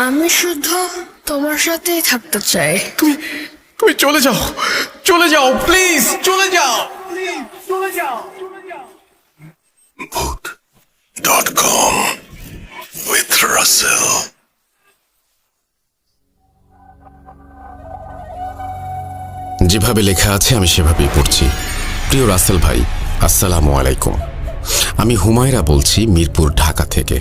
আমি শুধু তোমার সাথেই থাকতে চাই। তুমি তুমি চলে যাও, চলে যাও, প্লিজ চলে যাও। Mood.com with Russell. যেভাবে লেখা আছে আমি সেভাবেই পড়ছি। প্রিয় রাসেল ভাই, আসসালামু আলাইকুম। আমি হুমায়রা বলছি মিরপুর, ঢাকা থেকে।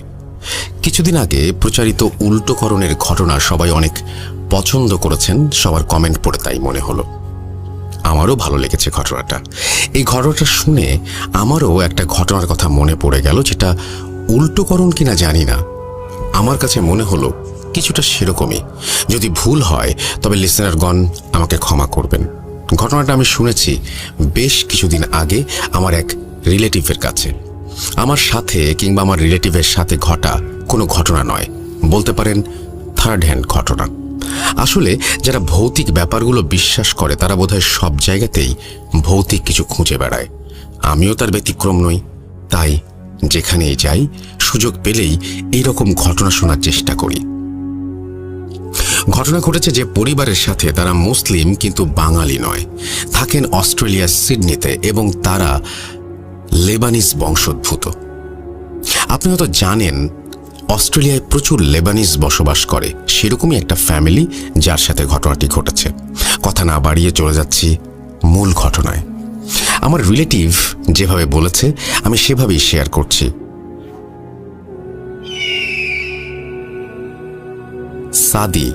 কিছুদিন আগে প্রচারিত উল্টোকরণের ঘটনা সবাই অনেক পছন্দ করেছেন, সবার কমেন্ট পড়ে তাই মনে হলো। আমারও ভালো লেগেছে ঘটনাটা। এই ঘটনাটা শুনে আমারও একটা ঘটনার কথা মনে পড়ে গেল, যেটা উল্টোকরণ কিনা জানি না, আমার কাছে মনে হলো কিছুটা সেরকমই। যদি ভুল হয় তবে লিসেনারগণ আমাকে ক্ষমা করবেন। ঘটনাটা আমি শুনেছি বেশ কিছুদিন আগে আমার এক রিলেটিভের কাছে। আমার সাথে কিংবা আমার রিলেটিভের সাথে ঘটা কোনো ঘটনা নয়, বলতে পারেন থার্ড হ্যান্ড ঘটনা। আসলে যারা ভৌতিক ব্যাপারগুলো বিশ্বাস করে তারা বোধহয় সব জায়গাতেই ভৌতিক কিছু খুঁজে বেড়ায়। আমিও তার ব্যতিক্রম নই। তাই যেখানেই যাই, সুযোগ পেলেই এইরকম ঘটনা শোনার চেষ্টা করি। ঘটনা ঘটেছে যে পরিবারের সাথে, তারা মুসলিম কিন্তু বাঙালি নয়, থাকেন অস্ট্রেলিয়ার সিডনিতে এবং তারা লেবানিজ বংশোদ্ভূত। আপনি হয়তো জানেন অস্ট্রেলিয়ায় প্রচুর লেবানিজ বসবাস করে। সেরকমই একটা ফ্যামিলি যার সাথে ঘটনাটি ঘটেছে। কথা না বাড়িয়ে চলে যাচ্ছি মূল ঘটনায়। আমার রিলেটিভ যেভাবে বলেছে আমি সেভাবেই শেয়ার করছি। সাদি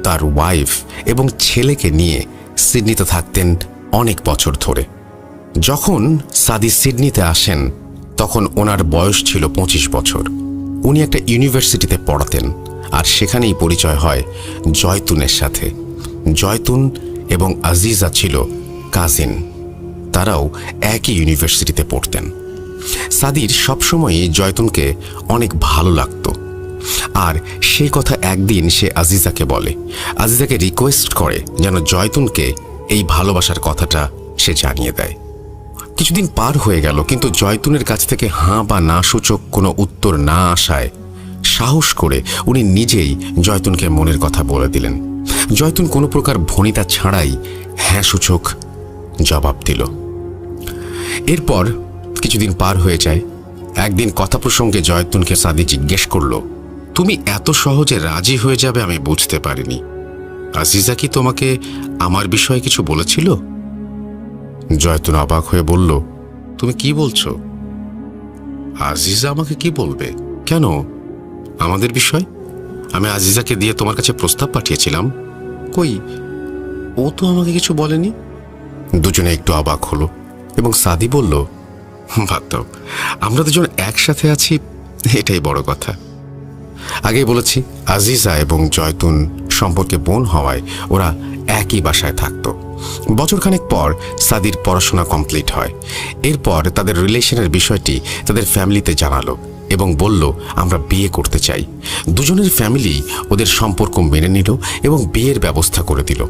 তার ওয়াইফ এবং ছেলেকে নিয়ে সিডনিতে থাকতেন অনেক বছর ধরে। যখন সাদি সিডনিতে আসেন তখন ওনার বয়স ছিল 25 বছর। উনি একটা ইউনিভার্সিটিতে পড়াতেন, আর সেখানেই পরিচয় হয় জয়তুনের সাথে। জয়তুন এবং আজিজা ছিল কাজিন, তারাও একই ইউনিভার্সিটিতে পড়তেন। সাদির সবসময়ই জয়তুনকে অনেক ভালো লাগতো, আর সেই কথা একদিন সে আজিজাকে বলে। আজিজাকে রিকোয়েস্ট করে যেন জয়তুনকে এই ভালোবাসার কথাটা সে জানিয়ে দেয়। কিছুদিন পার হয়ে গেল, কিন্তু জয়তুনের কাছ থেকে হাঁ বা না সূচক কোনো উত্তর না আসায় সাহস করে উনি নিজেই জয়তুনকে মনের কথা বলে দিলেন। জয়তুন কোনো প্রকার ভনিতা ছাড়াই হ্যাঁ সূচক জবাব দিল। এরপর কিছুদিন পার হয়ে যায়। একদিন কথা প্রসঙ্গে জয়তুনকে সাদি জিজ্ঞেস করল, তুমি এত সহজে রাজি হয়ে যাবে আমি বুঝতে পারিনি। আজিজা কি তোমাকে আমার বিষয়ে কিছু বলেছিল? জয়তুন অবাক হয়ে বলল, তুমি কি বলছো? আজিজা আমাকে কি বলবে? কেন? আমাদের বিষয়? আমি আজিজাকে দিয়ে তোমার কাছে প্রস্তাব পাঠিয়েছিলাম। কই, ও তো আমাকে কিছু বলেনি। দুজনে একটু অবাক হলো এবং সাদি বলল, বাদ দাও, আমরা দুজন একসাথে আছি, এটাই বড় কথা। আগেই বলেছি আজিজা এবং জয়তুন সম্পর্কে বোন হওয়ায় ওরা একই বাসায় থাকতো। বছরখানেক পর সাদির পড়াশোনা কমপ্লিট হয়। এরপর তাদের রিলেশনের বিষয়টি তাদের ফ্যামিলিতে জানালো এবং বলল, আমরা বিয়ে করতে চাই। দুজনের ফ্যামিলি ওদের সম্পর্ক মেনে নিল এবং বিয়ের ব্যবস্থা করে দিল।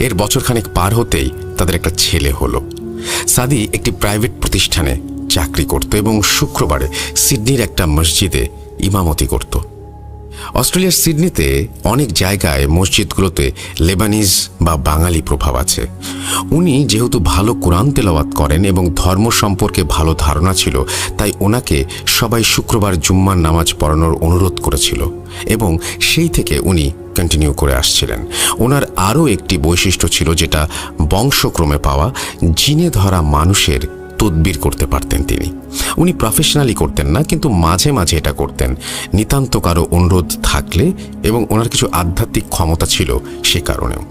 এর বছরখানেক পার হতেই তাদের একটা ছেলে হলো। সাদি একটি প্রাইভেট প্রতিষ্ঠানে চাকরি করত এবং শুক্রবারে সিডনির একটা মসজিদে ইমামতি করত। অস্ট্রেলিয়ার সিডনিতে অনেক জায়গায় মসজিদগুলোতে লেবানিজ বা বাঙালি প্রভাব আছে। উনি যেহেতু ভালো কোরআন তেলাওয়াত করেন এবং ধর্ম সম্পর্কে ভালো ধারণা ছিল, তাই ওনাকে সবাই শুক্রবার জুম্মার নামাজ পড়ানোর অনুরোধ করেছিল এবং সেই থেকে উনি কন্টিনিউ করে আসছিলেন। ওনার আরও একটি বৈশিষ্ট্য ছিল, যেটা বংশক্রমে পাওয়া। জিনে ধরা মানুষের তদবির করতে পারতেন তিনি। উনি প্রফেশনালি করতেন না, কিন্তু মাঝে মাঝে এটা করতেন নিতান্ত কারো অনুরোধ থাকলে, এবং ওনার কিছু আধ্যাত্মিক ক্ষমতা ছিল সে কারণেও।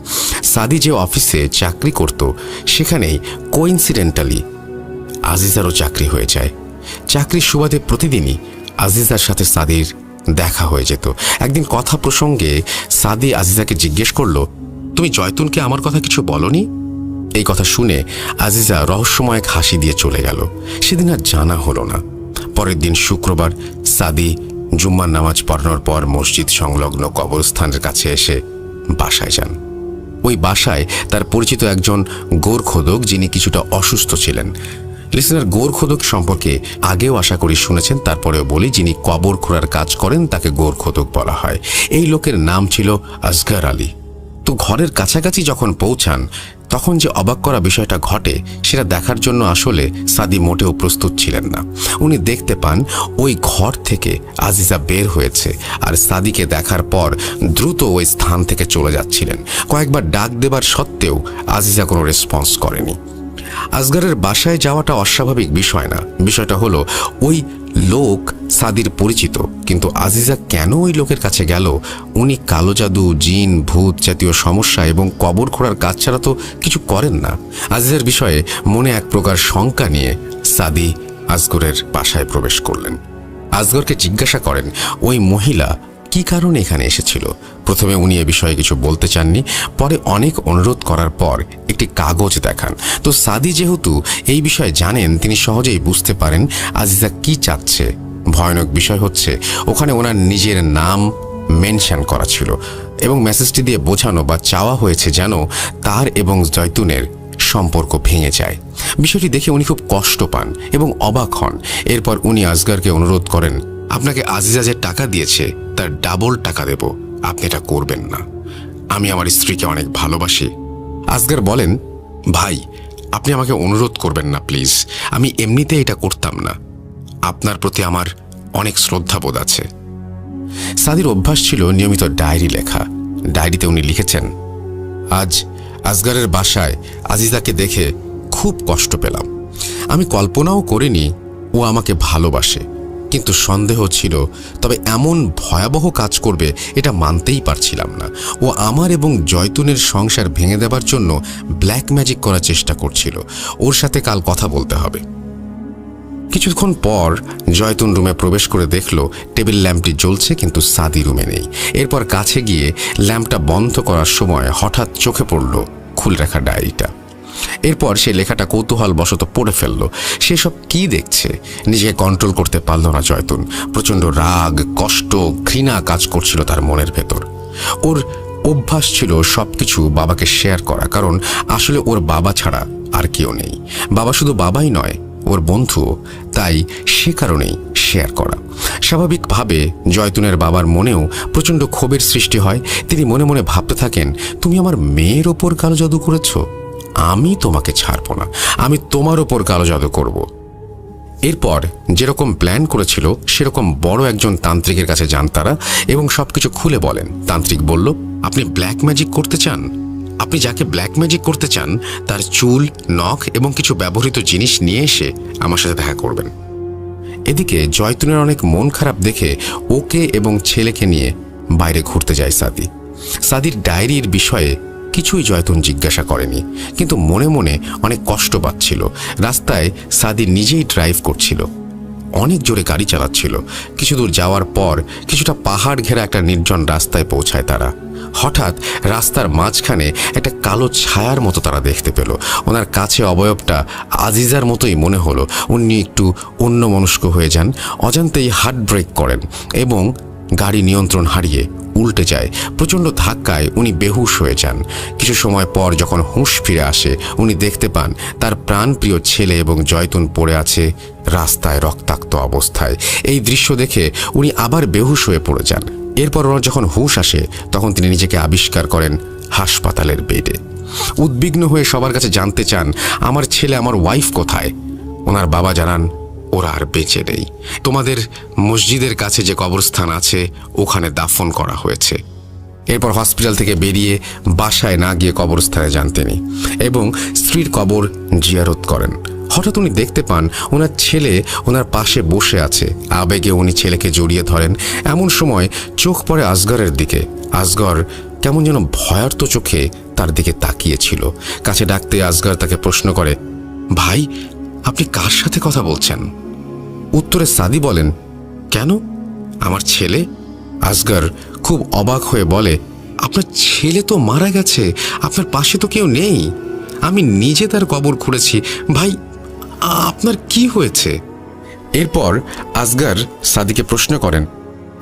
সাদি যে অফিসে চাকরি করত সেখানেই কোইন্সিডেন্টালি আজিজারও চাকরি হয়ে যায়। চাকরির সুবাদে প্রতিদিনই আজিজার সাথে সাদির দেখা হয়ে যেত। একদিন কথা প্রসঙ্গে সাদি আজিজাকে জিজ্ঞেস করল, তুমি জয়তুনকে আমার কথা কিছু বলনি? এই কথা শুনে আজিজা রহস্যময় এক হাসি দিয়ে চলে গেল। সেদিন আর জানা হলো না। পরের দিন শুক্রবার সাদি জুম্মার নামাজ পড়ানোর পর মসজিদ সংলগ্ন কবরস্থানের কাছে এসে বাসায় যান। ওই বাসায় তার পরিচিত একজন গোরখোদক, যিনি কিছুটা অসুস্থ ছিলেন। লিসেনার গোরখোদক সম্পর্কে আগেও আশা করি শুনেছেন, তারপরেও বলি, যিনি কবর খোঁড়ার কাজ করেন তাকে গোরখোদক বলা হয়। এই লোকের নাম ছিল আসগর আলী। তো ঘরের কাছাকাছি যখন পৌঁছান তখন যে অবাক করা বিষয়টা ঘটে সেটা দেখার জন্য আসলে সাদি মোটেও প্রস্তুত ছিলেন না। উনি দেখতে পান ওই ঘর থেকে আজিজা বের হয়েছে আর সাদিকে দেখার পর দ্রুত ওই স্থান থেকে চলে যাচ্ছিলেন। কয়েকবার ডাক দেবার সত্ত্বেও আজিজা কোনো রেসপন্স করেনি। আসগরের বাসায় যাওয়াটা অস্বাভাবিক বিষয় না, বিষয়টা হলো ওই লোক সাদির পরিচিত, কিন্তু আজিজা কেন ওই লোকের কাছে গেল? উনি কালো জাদু, জিন, ভূত জাতীয় সমস্যা এবং কবর খোঁড়ার কাজ ছাড়া তো কিছু করেন না। আজিজার বিষয়ে মনে এক প্রকার শঙ্কা নিয়ে সাদি আসগরের বাসায় প্রবেশ করলেন। আসগরকে জিজ্ঞাসা করেন ওই মহিলা কি কারণে এখানে এসেছিল। প্রথমে উনি এ বিষয়ে কিছু বলতে চাননি, পরে অনেক অনুরোধ করার পর একটি কাগজ দেখান। তো সাদি যেহেতু এই বিষয়ে জানেন, তিনি সহজেই বুঝতে পারেন আজিজা কি চাচ্ছে। ভয়ানক বিষয় হচ্ছে ওখানে ওনার নিজের নাম মেনশন করা ছিল এবং মেসেজটি দিয়ে বোঝানো বা চাওয়া হয়েছে যেন তার এবং জয়তুনের সম্পর্ক ভেঙে যায়। বিষয়টি দেখে উনি খুব কষ্ট পান এবং অবাক হন। এরপর উনি আসগরকে অনুরোধ করেন, আপনাকে আজিজা যে টাকা দিয়েছে তার ডাবল টাকা দেব, আপনি এটা করবেন না। আমি আমার স্ত্রীকে অনেক ভালোবাসি। আসগর বলেন, ভাই আপনি আমাকে অনুরোধ করবেন না প্লিজ, আমি এমনিতে এটা করতাম না। আপনার প্রতি আমার অনেক শ্রদ্ধাবোধ আছে। সাদির অভ্যাস ছিল নিয়মিত ডায়েরি লেখা। ডায়েরিতে উনি লিখেছেন, আজ আসগরের বাসায় আজিজাকে দেখে খুব কষ্ট পেলাম। আমি কল্পনাও করিনি ও আমাকে ভালোবাসে, কিন্তু সন্দেহ ছিল, তবে এমন ভয়াবহ কাজ করবে এটা মানতেই পারছিলাম না। ও আমার এবং জয়তুনের সংসার ভেঙে দেবার জন্য ব্ল্যাক ম্যাজিক করার চেষ্টা করছিল। ওর সাথে কাল কথা বলতে হবে। কিছুক্ষণ পর জয়তুন রুমে প্রবেশ করে দেখল টেবিল ল্যাম্পটি জ্বলছে, কিন্তু সাদি রুমে নেই। এরপর কাছে গিয়ে ল্যাম্পটা বন্ধ করার সময় হঠাৎ চোখে পড়ল খুলে রাখা ডায়েরিটা। এরপর সে লেখাটা কৌতূহল বশত পড়ে ফেলল। সেসব কি দেখছে নিজেকে কন্ট্রোল করতে পারল না জয়তুন। প্রচণ্ড রাগ, কষ্ট, ঘৃণা কাজ করছিল তার মনের ভেতর। ওর অভ্যাস ছিল সবকিছু বাবাকে শেয়ার করা, কারণ আসলে ওর বাবা ছাড়া আর কেউ নেই। বাবা শুধু বাবাই নয়, ওর বন্ধু, তাই সে কারণেই শেয়ার করা। স্বাভাবিকভাবে জয়তুনের বাবার মনেও প্রচণ্ড ক্ষোভের সৃষ্টি হয়। তিনি মনে মনে ভাবতে থাকেন, তুমি আমার মেয়ের ওপর কালো জাদু করেছ, আমি তোমাকে ছাড়ব না, আমি তোমার ওপর কালো জাদু করব। এরপর যেরকম প্ল্যান করেছিল সেরকম বড় একজন তান্ত্রিকের কাছে যান তারা এবং সবকিছু খুলে বলেন। তান্ত্রিক বলল, আপনি ব্ল্যাক ম্যাজিক করতে চান? আপনি যাকে ব্ল্যাক ম্যাজিক করতে চান তার চুল, নখ এবং কিছু ব্যবহৃত জিনিস নিয়ে এসে আমার সাথে দেখা করবেন। এদিকে জয়তুনের অনেক মন খারাপ দেখে ওকে এবং ছেলেকে নিয়ে বাইরে ঘুরতে যায় সাদি। সাদির ডায়েরির বিষয়ে কিছুই জয়তুন জিজ্ঞাসা করেনি, কিন্তু মনে মনে অনেক কষ্ট পাচ্ছিল। রাস্তায় সাদি নিজেই ড্রাইভ করছিল, অনেক জোরে গাড়ি চালাচ্ছিল। কিছু দূর যাওয়ার পর কিছুটা পাহাড় ঘেরা একটা নির্জন রাস্তায় পৌঁছায় তারা। হঠাৎ রাস্তার মাঝখানে একটা কালো ছায়ার মতো তারা দেখতে পেল। ওনার কাছে অবয়বটা আজিজার মতোই মনে হলো। উনি একটু অন্যমনস্ক হয়ে যান, অজান্তেই হার্ট ব্রেক করেন এবং গাড়ি নিয়ন্ত্রণ হারিয়ে উল্টে যায়। প্রচণ্ড ধাক্কায় উনি বেহুশ হয়ে যান। কিছু সময় পর যখন হুঁশ ফিরে আসে, উনি দেখতে পান তার প্রাণপ্রিয় ছেলে এবং জয়তুন পড়ে আছে রাস্তায় রক্তাক্ত অবস্থায়। এই দৃশ্য দেখে উনি আবার বেহুশ হয়ে পড়ে যান। এরপর ওনার যখন হুঁশ আসে তখন তিনি নিজেকে আবিষ্কার করেন হাসপাতালের বেডে। উদ্বিগ্ন হয়ে সবার কাছে জানতে চান, আমার ছেলে, আমার ওয়াইফ কোথায়? ওনার বাবা জানান, ওরা আর বেঁচে নেই। তোমাদের মসজিদের কাছে যে কবরস্থান আছে ওখানে দাফন করা হয়েছে। এরপর হসপিটাল থেকে বেরিয়ে বাসায় না গিয়ে কবরস্থানে যান তিনি এবং স্ত্রীর কবর জিয়ারত করেন। হঠাৎ উনি দেখতে পান ওনার ছেলে ওনার পাশে বসে আছে। আবেগে উনি ছেলেকে জড়িয়ে ধরেন। এমন সময় চোখ পড়ে আসগরের দিকে। আসগর কেমন যেন ভয়ার্ত চোখে তার দিকে তাকিয়েছিল। কাছে ডাকতে আসগর তাকে প্রশ্ন করে, ভাই আপনি কার সাথে কথা বলছেন? উত্তরে সাদি বলেন, কেন, আমার ছেলে। আসগর খুব অবাক হয়ে বলে, আপনার ছেলে তো মারা গেছে, আপনার পাশে তো কেউ নেই। আমি নিজে তার কবর খুঁড়েছি। ভাই আপনার কি হয়েছে? এরপর আসগর সাদিকে প্রশ্ন করেন,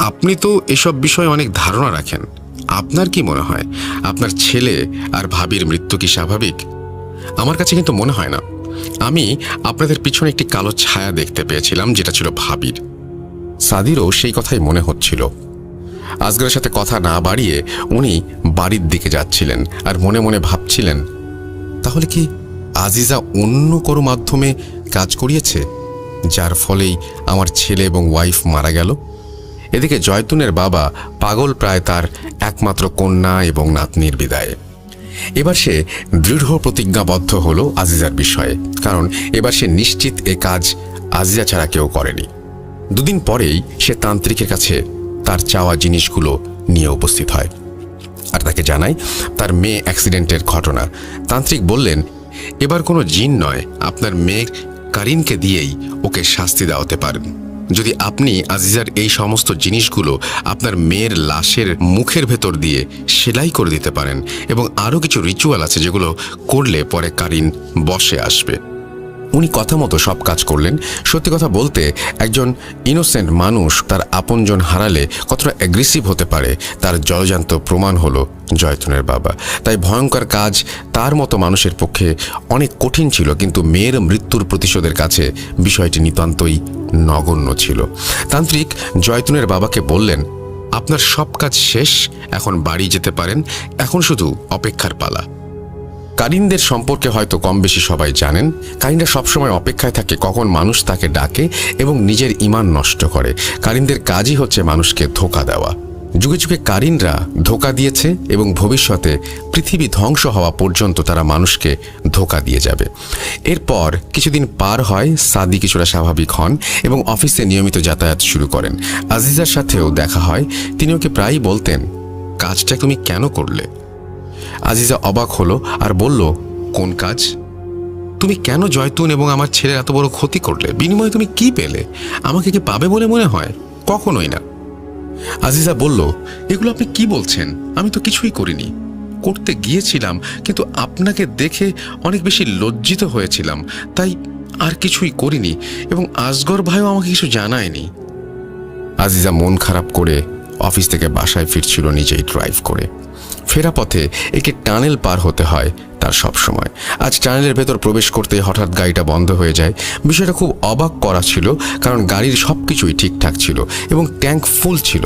আপনি তো এসব বিষয়ে অনেক ধারণা রাখেন, আপনার কি মনে হয় আপনার ছেলে আর ভাবির মৃত্যু কি স্বাভাবিক? আমার কাছে কিন্তু মনে হয় না। আমি আপনাদের পিছনে একটি কালো ছায়া দেখতে পেয়েছিলাম, যেটা ছিল ভাবির। সাদিরও সেই কথাই মনে হচ্ছিল। আসগরের সাথে কথা না বাড়িয়ে উনি বাড়ির দিকে যাচ্ছিলেন আর মনে মনে ভাবছিলেন, তাহলে কি আজিজা অন্য কোনো মাধ্যমে কাজ করিয়েছে, যার ফলেই আমার ছেলে এবং ওয়াইফ মারা গেল? এদিকে জয়তুনের বাবা পাগল প্রায় তার একমাত্র কন্যা এবং নাতনির বিদায়ে। এবার সে দৃঢ় প্রতিজ্ঞাবদ্ধ হলো আজিজার বিষয়ে, কারণ এবার সে নিশ্চিত এ কাজ আজিজা ছাড়া কেউ করেনি। দুদিন পরেই সে তান্ত্রিকের কাছে তার চাওয়া জিনিসগুলো নিয়ে উপস্থিত হয় আর তাকে জানায় তার মেয়ে অ্যাক্সিডেন্টের ঘটনা। তান্ত্রিক বললেন, এবার কোনো জিন নয়, আপনার মেয়ে কারিনকে দিয়েই ওকে শাস্তি দেওয়াতে পারেন। যদি আপনি আজিজার এই সমস্ত জিনিসগুলো আপনার মেয়ের লাশের মুখের ভেতর দিয়ে সেলাই করে দিতে পারেন, এবং আরও কিছু রিচুয়াল আছে যেগুলো করলে পরে কারিন বসে আসবে। উনি কথা মতো সব কাজ করলেন। সত্যি কথা বলতে, একজন ইনোসেন্ট মানুষ তার আপনজন হারালে কতটা অ্যাগ্রেসিভ হতে পারে তার জলজান্ত প্রমাণ হলো জয়তুনের বাবা। তাই ভয়ঙ্কর কাজ তার মতো মানুষের পক্ষে অনেক কঠিন ছিল, কিন্তু মেয়ের মৃত্যুর প্রতিশোধের কাছে বিষয়টি নিতান্তই নগণ্য ছিল। তান্ত্রিক জয়তুনের বাবাকে বললেন, আপনার সব কাজ শেষ, এখন বাড়ি যেতে পারেন, এখন শুধু অপেক্ষার পালা। কারিনদের সম্পর্কে হয়তো কম বেশি সবাই জানেন। কারিনরা সবসময় অপেক্ষায় থাকে কখন মানুষ তাকে ডাকে এবং নিজের ঈমান নষ্ট করে। কারিনদের কাজই হচ্ছে মানুষকে ধোঁকা দেওয়া। যুগে যুগে কারিনরা ধোঁকা দিয়েছে এবং ভবিষ্যতে পৃথিবী ধ্বংস হওয়া পর্যন্ত তারা মানুষকে ধোঁকা দিয়ে যাবে। এরপর কিছুদিন পার হয়, সাদি কিছুটা স্বাভাবিক হন এবং অফিসে নিয়মিত যাতায়াত শুরু করেন। আজিজার সাথেও দেখা হয়। তিনি ওকে প্রায়ই বলতেন, কাজটা তুমি কেন করলে? আজিজা অবাক হলো আর বলল, কোন কাজ? তুমি কেন জয়তুন এবং আমার ছেলের এত বড় ক্ষতি করলে? বিনিময়ে তুমি কি পেলে? আমাকে কি পাবে বলে মনে হয়? কখনোই না। আজিজা বলল, এগুলো আপনি কি বলছেন? আমি তো কিছুই করিনি। করতে গিয়েছিলাম, কিন্তু আপনাকে দেখে অনেক বেশি লজ্জিত হয়েছিলাম, তাই আর কিছুই করিনি, এবং আসগর ভাইও আমাকে কিছু জানায়নি। আজিজা মন খারাপ করে অফিস থেকে বাসায় ফিরছিল নিজেই ড্রাইভ করে। ফেরা পথে একটি টানেল পার হতে হয় তার সব সময়। আজ টানেলের ভেতর প্রবেশ করতে হঠাৎ গাড়িটা বন্ধ হয়ে যায়। বিষয়টা খুব অবাক করা ছিল, কারণ গাড়ির সব কিছুই ঠিকঠাক ছিল এবং ট্যাঙ্ক ফুল ছিল।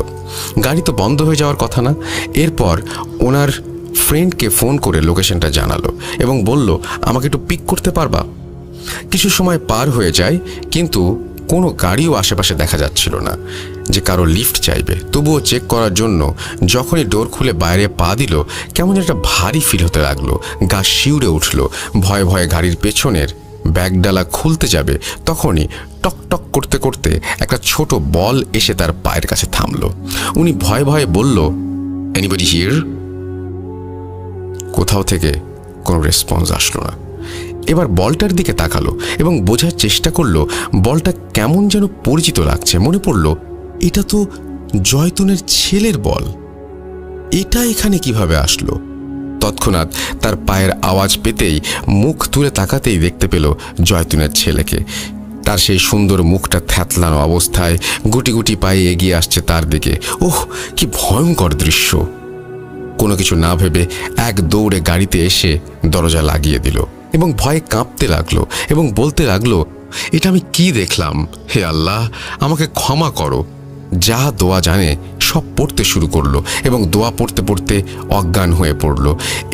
গাড়ি তো বন্ধ হয়ে যাওয়ার কথা না। এরপর ওনার ফ্রেন্ডকে ফোন করে লোকেশনটা জানালো এবং বলল, আমাকে একটু পিক করতে পারবা? কিছু সময় পার হয়ে যায়, কিন্তু কোনো গাড়িও আশেপাশে দেখা যাচ্ছিল না যে কারো লিফট চাইবে। তবুও চেক করার জন্য যখনই ডোর খুলে বাইরে পা দিল, কেমন একটা ভারী ফিল হতে লাগলো। গা শিউরে উঠল। ভয়ে ভয়ে গাড়ির পেছনের ব্যাগডালা খুলতে যাবে, তখনই টক টক করতে করতে একটা ছোট বল এসে তার পায়ের কাছে থামলো। উনি ভয়ে ভয়ে বলল, এনিবডি হিয়ার? কোথাও থেকে কোনো রেসপন্স আসলো না। এবার বলটার দিকে তাকালো এবং বোঝার চেষ্টা করলো বলটা কেমন যেন পরিচিত লাগছে। মনে পড়ল, এটা তো জয়তুনের ছেলের বল। এটা এখানে কিভাবে আসলো? তৎক্ষণাৎ তার পায়ের আওয়াজ পেতেই মুখ তুলে তাকাতেই দেখতে পেল জয়তুনের ছেলেকে। তার সেই সুন্দর মুখটা থ্যাতলানো অবস্থায় গুটি গুটি পায়ে এগিয়ে আসছে তার দিকে। ওহ, কি ভয়ঙ্কর দৃশ্য! কোনো কিছু না ভেবে এক দৌড়ে গাড়িতে এসে দরজা লাগিয়ে দিল এবং ভয়ে কাঁপতে লাগলো এবং বলতে লাগলো, এটা আমি কি দেখলাম? হে আল্লাহ, আমাকে ক্ষমা করো। যা দোয়া জানে সব পড়তে শুরু করলো এবং দোয়া পড়তে পড়তে অজ্ঞান হয়ে পড়ল।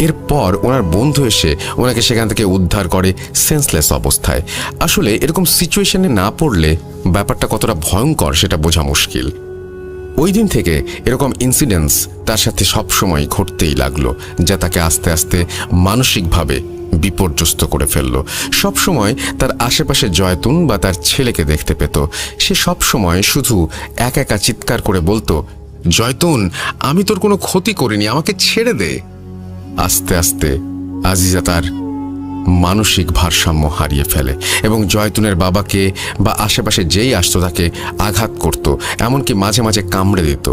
এরপর ওনার বন্ধু এসে ওনাকে সেখান থেকে উদ্ধার করে সেন্সলেস অবস্থায়। আসলে এরকম সিচুয়েশনে না পড়লে ব্যাপারটা কতটা ভয়ঙ্কর সেটা বোঝা মুশকিল। ওই দিন থেকে এরকম ইনসিডেন্টস তার সাথে সবসময় ঘটতেই লাগলো, যা তাকে আস্তে আস্তে মানসিকভাবে বিপর্যস্ত করে ফেলল। সবসময় তার আশেপাশে জয়তুন বা তার ছেলেকে দেখতে পেত। সে সবসময় শুধু একা চিৎকার করে বলতো, জয়তুন, আমি তোর কোনো ক্ষতি করিনি, আমাকে ছেড়ে দে। আস্তে আস্তে আজিজা তার মানসিক ভারসাম্য হারিয়ে ফেলে এবং জয়তুনের বাবাকে বা আশেপাশে যেই আসতো তাকে আঘাত করত, এমনকি মাঝে মাঝে কামড়ে দিত।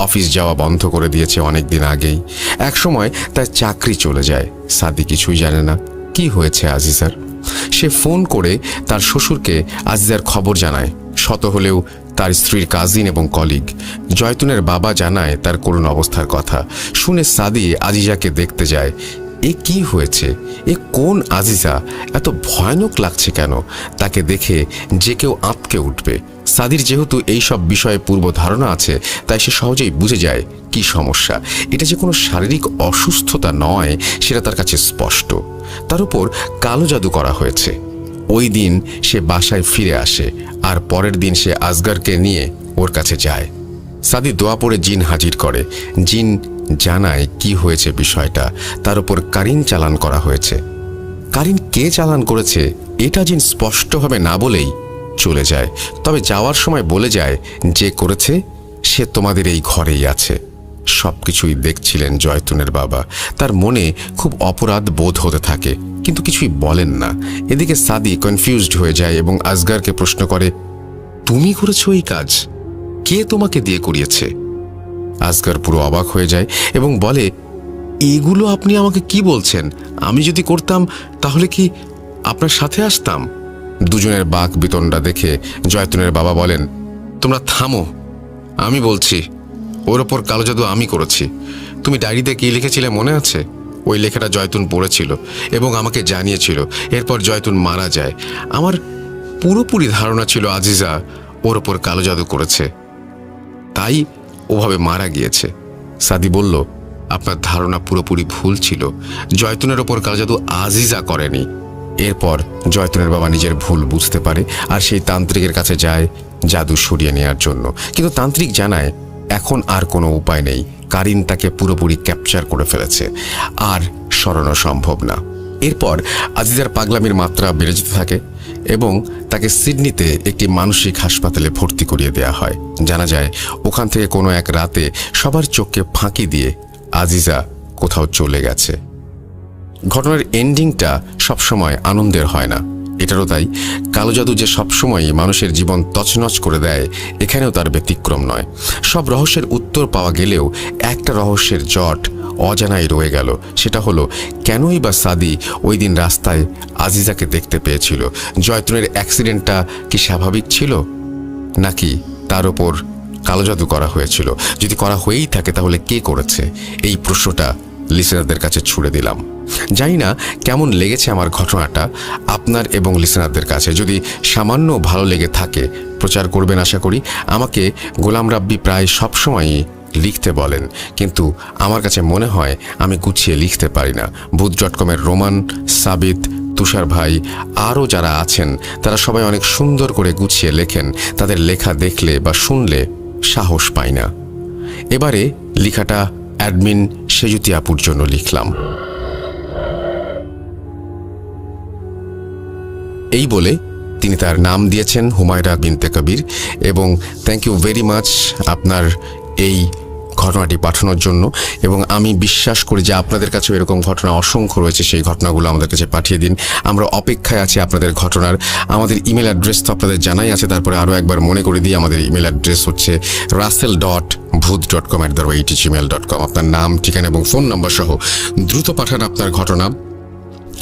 অফিস যাওয়া বন্ধ করে দিয়েছে অনেক দিন আগেই। একসময় তার চাকরি চলে যায়। সাদি কিছুই জানে না কি হয়েছে আজিজার। সে ফোন করে তার শ্বশুরকে আজিজার খবর জানায়। শত হলেও তার স্ত্রীর কাজিন এবং কলিগ। জয়তুনের বাবা জানায় তার করুণ অবস্থার কথা। শুনে সাদি আজিজাকে দেখতে যায়। এ কি হয়েছে, এ কোন আজিজা, এত ভয়ানক লাগছে কেন, তাকে দেখে যে কেউ আঁতকে উঠবে। সাদির যেহেতু এই সব বিষয়ে পূর্ব ধারণা আছে, তাই সে সহজেই বুঝে যায় কি সমস্যা। এটা যে কোনো শারীরিক অসুস্থতা নয় সেটা তার কাছে স্পষ্ট। তার উপর কালো জাদু করা হয়েছে। ওই দিন সে বাসায় ফিরে আসে, আর পরের দিন সে আসগরকে নিয়ে ওর কাছে যায়। সাদি দোয়া পড়ে জিন হাজির করে। জিন জানায় কি হয়েছে বিষয়টা। তার উপর কারিন চালান করা হয়েছে। কারিন কে চালান করেছে এটা জিন স্পষ্টভাবে না বলেই চলে যায়। তবে যাওয়ার সময় বলে যায় যে করেছে সে তোমাদের এই ঘরেই আছে। সবকিছুই দেখছিলেন জয়তুনের বাবা। তার মনে খুব অপরাধ বোধ হতে থাকে, কিন্তু কিছুই বলেন না। এদিকে সাদি কনফিউজড হয়ে যায় এবং আসগরকে প্রশ্ন করে, তুমি করেছো এই কাজ? কে তোমাকে দিয়ে করিয়েছে? আসগর পুরো অবাক হয়ে যায় এবং বলে, এগুলো আপনি আমাকে কি বলছেন? আমি যদি করতাম তাহলে কি আপনার সাথে আসতাম? দুজনের বাক বিতণ্ডা দেখে জয়তুনের বাবা বলেন, তোমরা থামো, আমি বলছি ওর ওপর কালো জাদু আমি করেছি। তুমি ডায়েরিতে কি লিখেছিলে মনে আছে? ওই লেখাটা জয়তুন পড়েছিল এবং আমাকে জানিয়েছিল। এরপর জয়তুন মারা যায়। আমার পুরোপুরি ধারণা ছিল আজিজা ওর ওপর কালো জাদু করেছে, তাই ওভাবে মারা গিয়েছে। সাদি বলল, আপনার ধারণা পুরোপুরি ভুল ছিল। জয়তুনের ওপর কালো জাদু আজিজা করেনি। এরপর জয়তুনের বাবা নিজের ভুল বুঝতে পারে আর সেই তান্ত্রিকের কাছে যায় জাদু সরিয়ে নেওয়ার জন্য। কিন্তু তান্ত্রিক জানায় এখন আর কোনো উপায় নেই। কারিন তাকে পুরোপুরি ক্যাপচার করে ফেলেছে, আর সরানো সম্ভব না। এরপর আজিজার পাগলামির মাত্রা বেড়ে যেতে থাকে এবং তাকে সিডনিতে একটি মানসিক হাসপাতালে ভর্তি করিয়ে দেওয়া হয়। জানা যায় ওখান থেকে কোনো এক রাতে সবার চোখকে ফাঁকি দিয়ে আজিজা কোথাও চলে গেছে। ঘটনার এন্ডিংটা সবসময় আনন্দের হয় না। এটারও তাই। কালো জাদু যে সবসময়ই মানুষের জীবন তছনছ করে দেয়, এখানেও তার ব্যতিক্রম নয়। সব রহস্যের উত্তর পাওয়া গেলেও একটা রহস্যের জট অজানাই রয়ে গেল। সেটা হলো, কেনই বা সাদি ওই দিন রাস্তায় আজিজাকে দেখতে পেয়েছিল? জয়তুনের অ্যাক্সিডেন্টটা কি স্বাভাবিক ছিল, নাকি তার ওপর কালো জাদু করা হয়েছিল? যদি করা হয়েই থাকে তাহলে কে করেছে? এই প্রশ্নটা লিসেনারদের কাছে ছুড়ে দিলাম। জানি না কেমন লেগেছে আমার ঘটনাটা আপনার এবং লিসেনারদের কাছে। যদি সামান্য ভালো লেগে থাকে প্রচার করবেন আশা করি। আমাকে গোলাম রাব্বি প্রায় সবসময়ই লিখতে বলেন, কিন্তু আমার কাছে মনে হয় আমি গুছিয়ে লিখতে পারি না। ভূত.com-এর রোমান, সাবিত, তুষার ভাই আরও যারা আছেন তারা সবাই অনেক সুন্দর করে গুছিয়ে লেখেন। তাদের লেখা দেখলে বা শুনলে সাহস পাই না। এবারে লেখাটা অ্যাডমিন সেজুতি আপুর জন্য লিখলাম। এই বলে তিনি তার নাম দিয়েছেন হুমায়রা বিনতে কবির, এবং থ্যাংক ইউ ভেরি মাচ আপনার এই ঘটনাটি পাঠানোর জন্য। এবং আমি বিশ্বাস করি যে আপনাদের কাছেও এরকম ঘটনা অসংখ্য রয়েছে। সেই ঘটনাগুলো আমাদের কাছে পাঠিয়ে দিন। আমরা অপেক্ষায় আছি আপনাদের ঘটনার। আমাদের ইমেল অ্যাড্রেস তো আপনাদের জানাই আছে, তারপরে আরও একবার মনে করে দিই। আমাদের ইমেল অ্যাড্রেস হচ্ছে russell.booth.com@gmail.com। আপনার নাম, ঠিকানা এবং ফোন নাম্বার সহ দ্রুত পাঠান আপনার ঘটনা।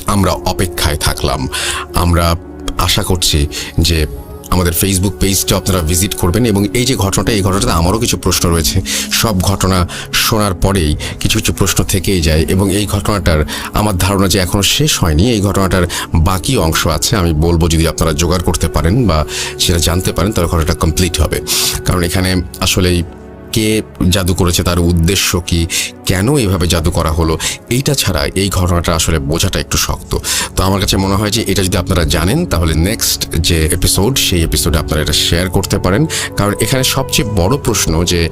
আমরা অপেক্ষায় থাকলাম। আমরা আশা করছি যে আমাদের ফেসবুক পেজটা আপনারা ভিজিট করবেন। এবং এই যে ঘটনাটা, এই ঘটনাটাতে আমারও কিছু প্রশ্ন রয়েছে। সব ঘটনা শোনার পরেই কিছু কিছু প্রশ্ন থেকেই যায়, এবং এই ঘটনাটার আমার ধারণা যে এখনও শেষ হয়নি। এই ঘটনাটার বাকি অংশ আছে, আমি বলবো যদি আপনারা জোগাড় করতে পারেন বা সেটা জানতে পারেন তাহলে ঘটনাটা কমপ্লিট হবে। কারণ এখানে আসলেই কে জাদু করেছে, তার উদ্দেশ্য কি, কেন এইভাবে জাদু করা হলো, এইটা ছাড়া এই ঘটনাটা আসলে বোঝাটা একটু শক্ত। তো আমার কাছে মনে হয় যে এটা যদি আপনারা জানেন তাহলে নেক্সট যে এপিসোড, সেই এপিসোডে আপনারা এটা শেয়ার করতে পারেন। কারণ এখানে সবচেয়ে বড় প্রশ্ন যে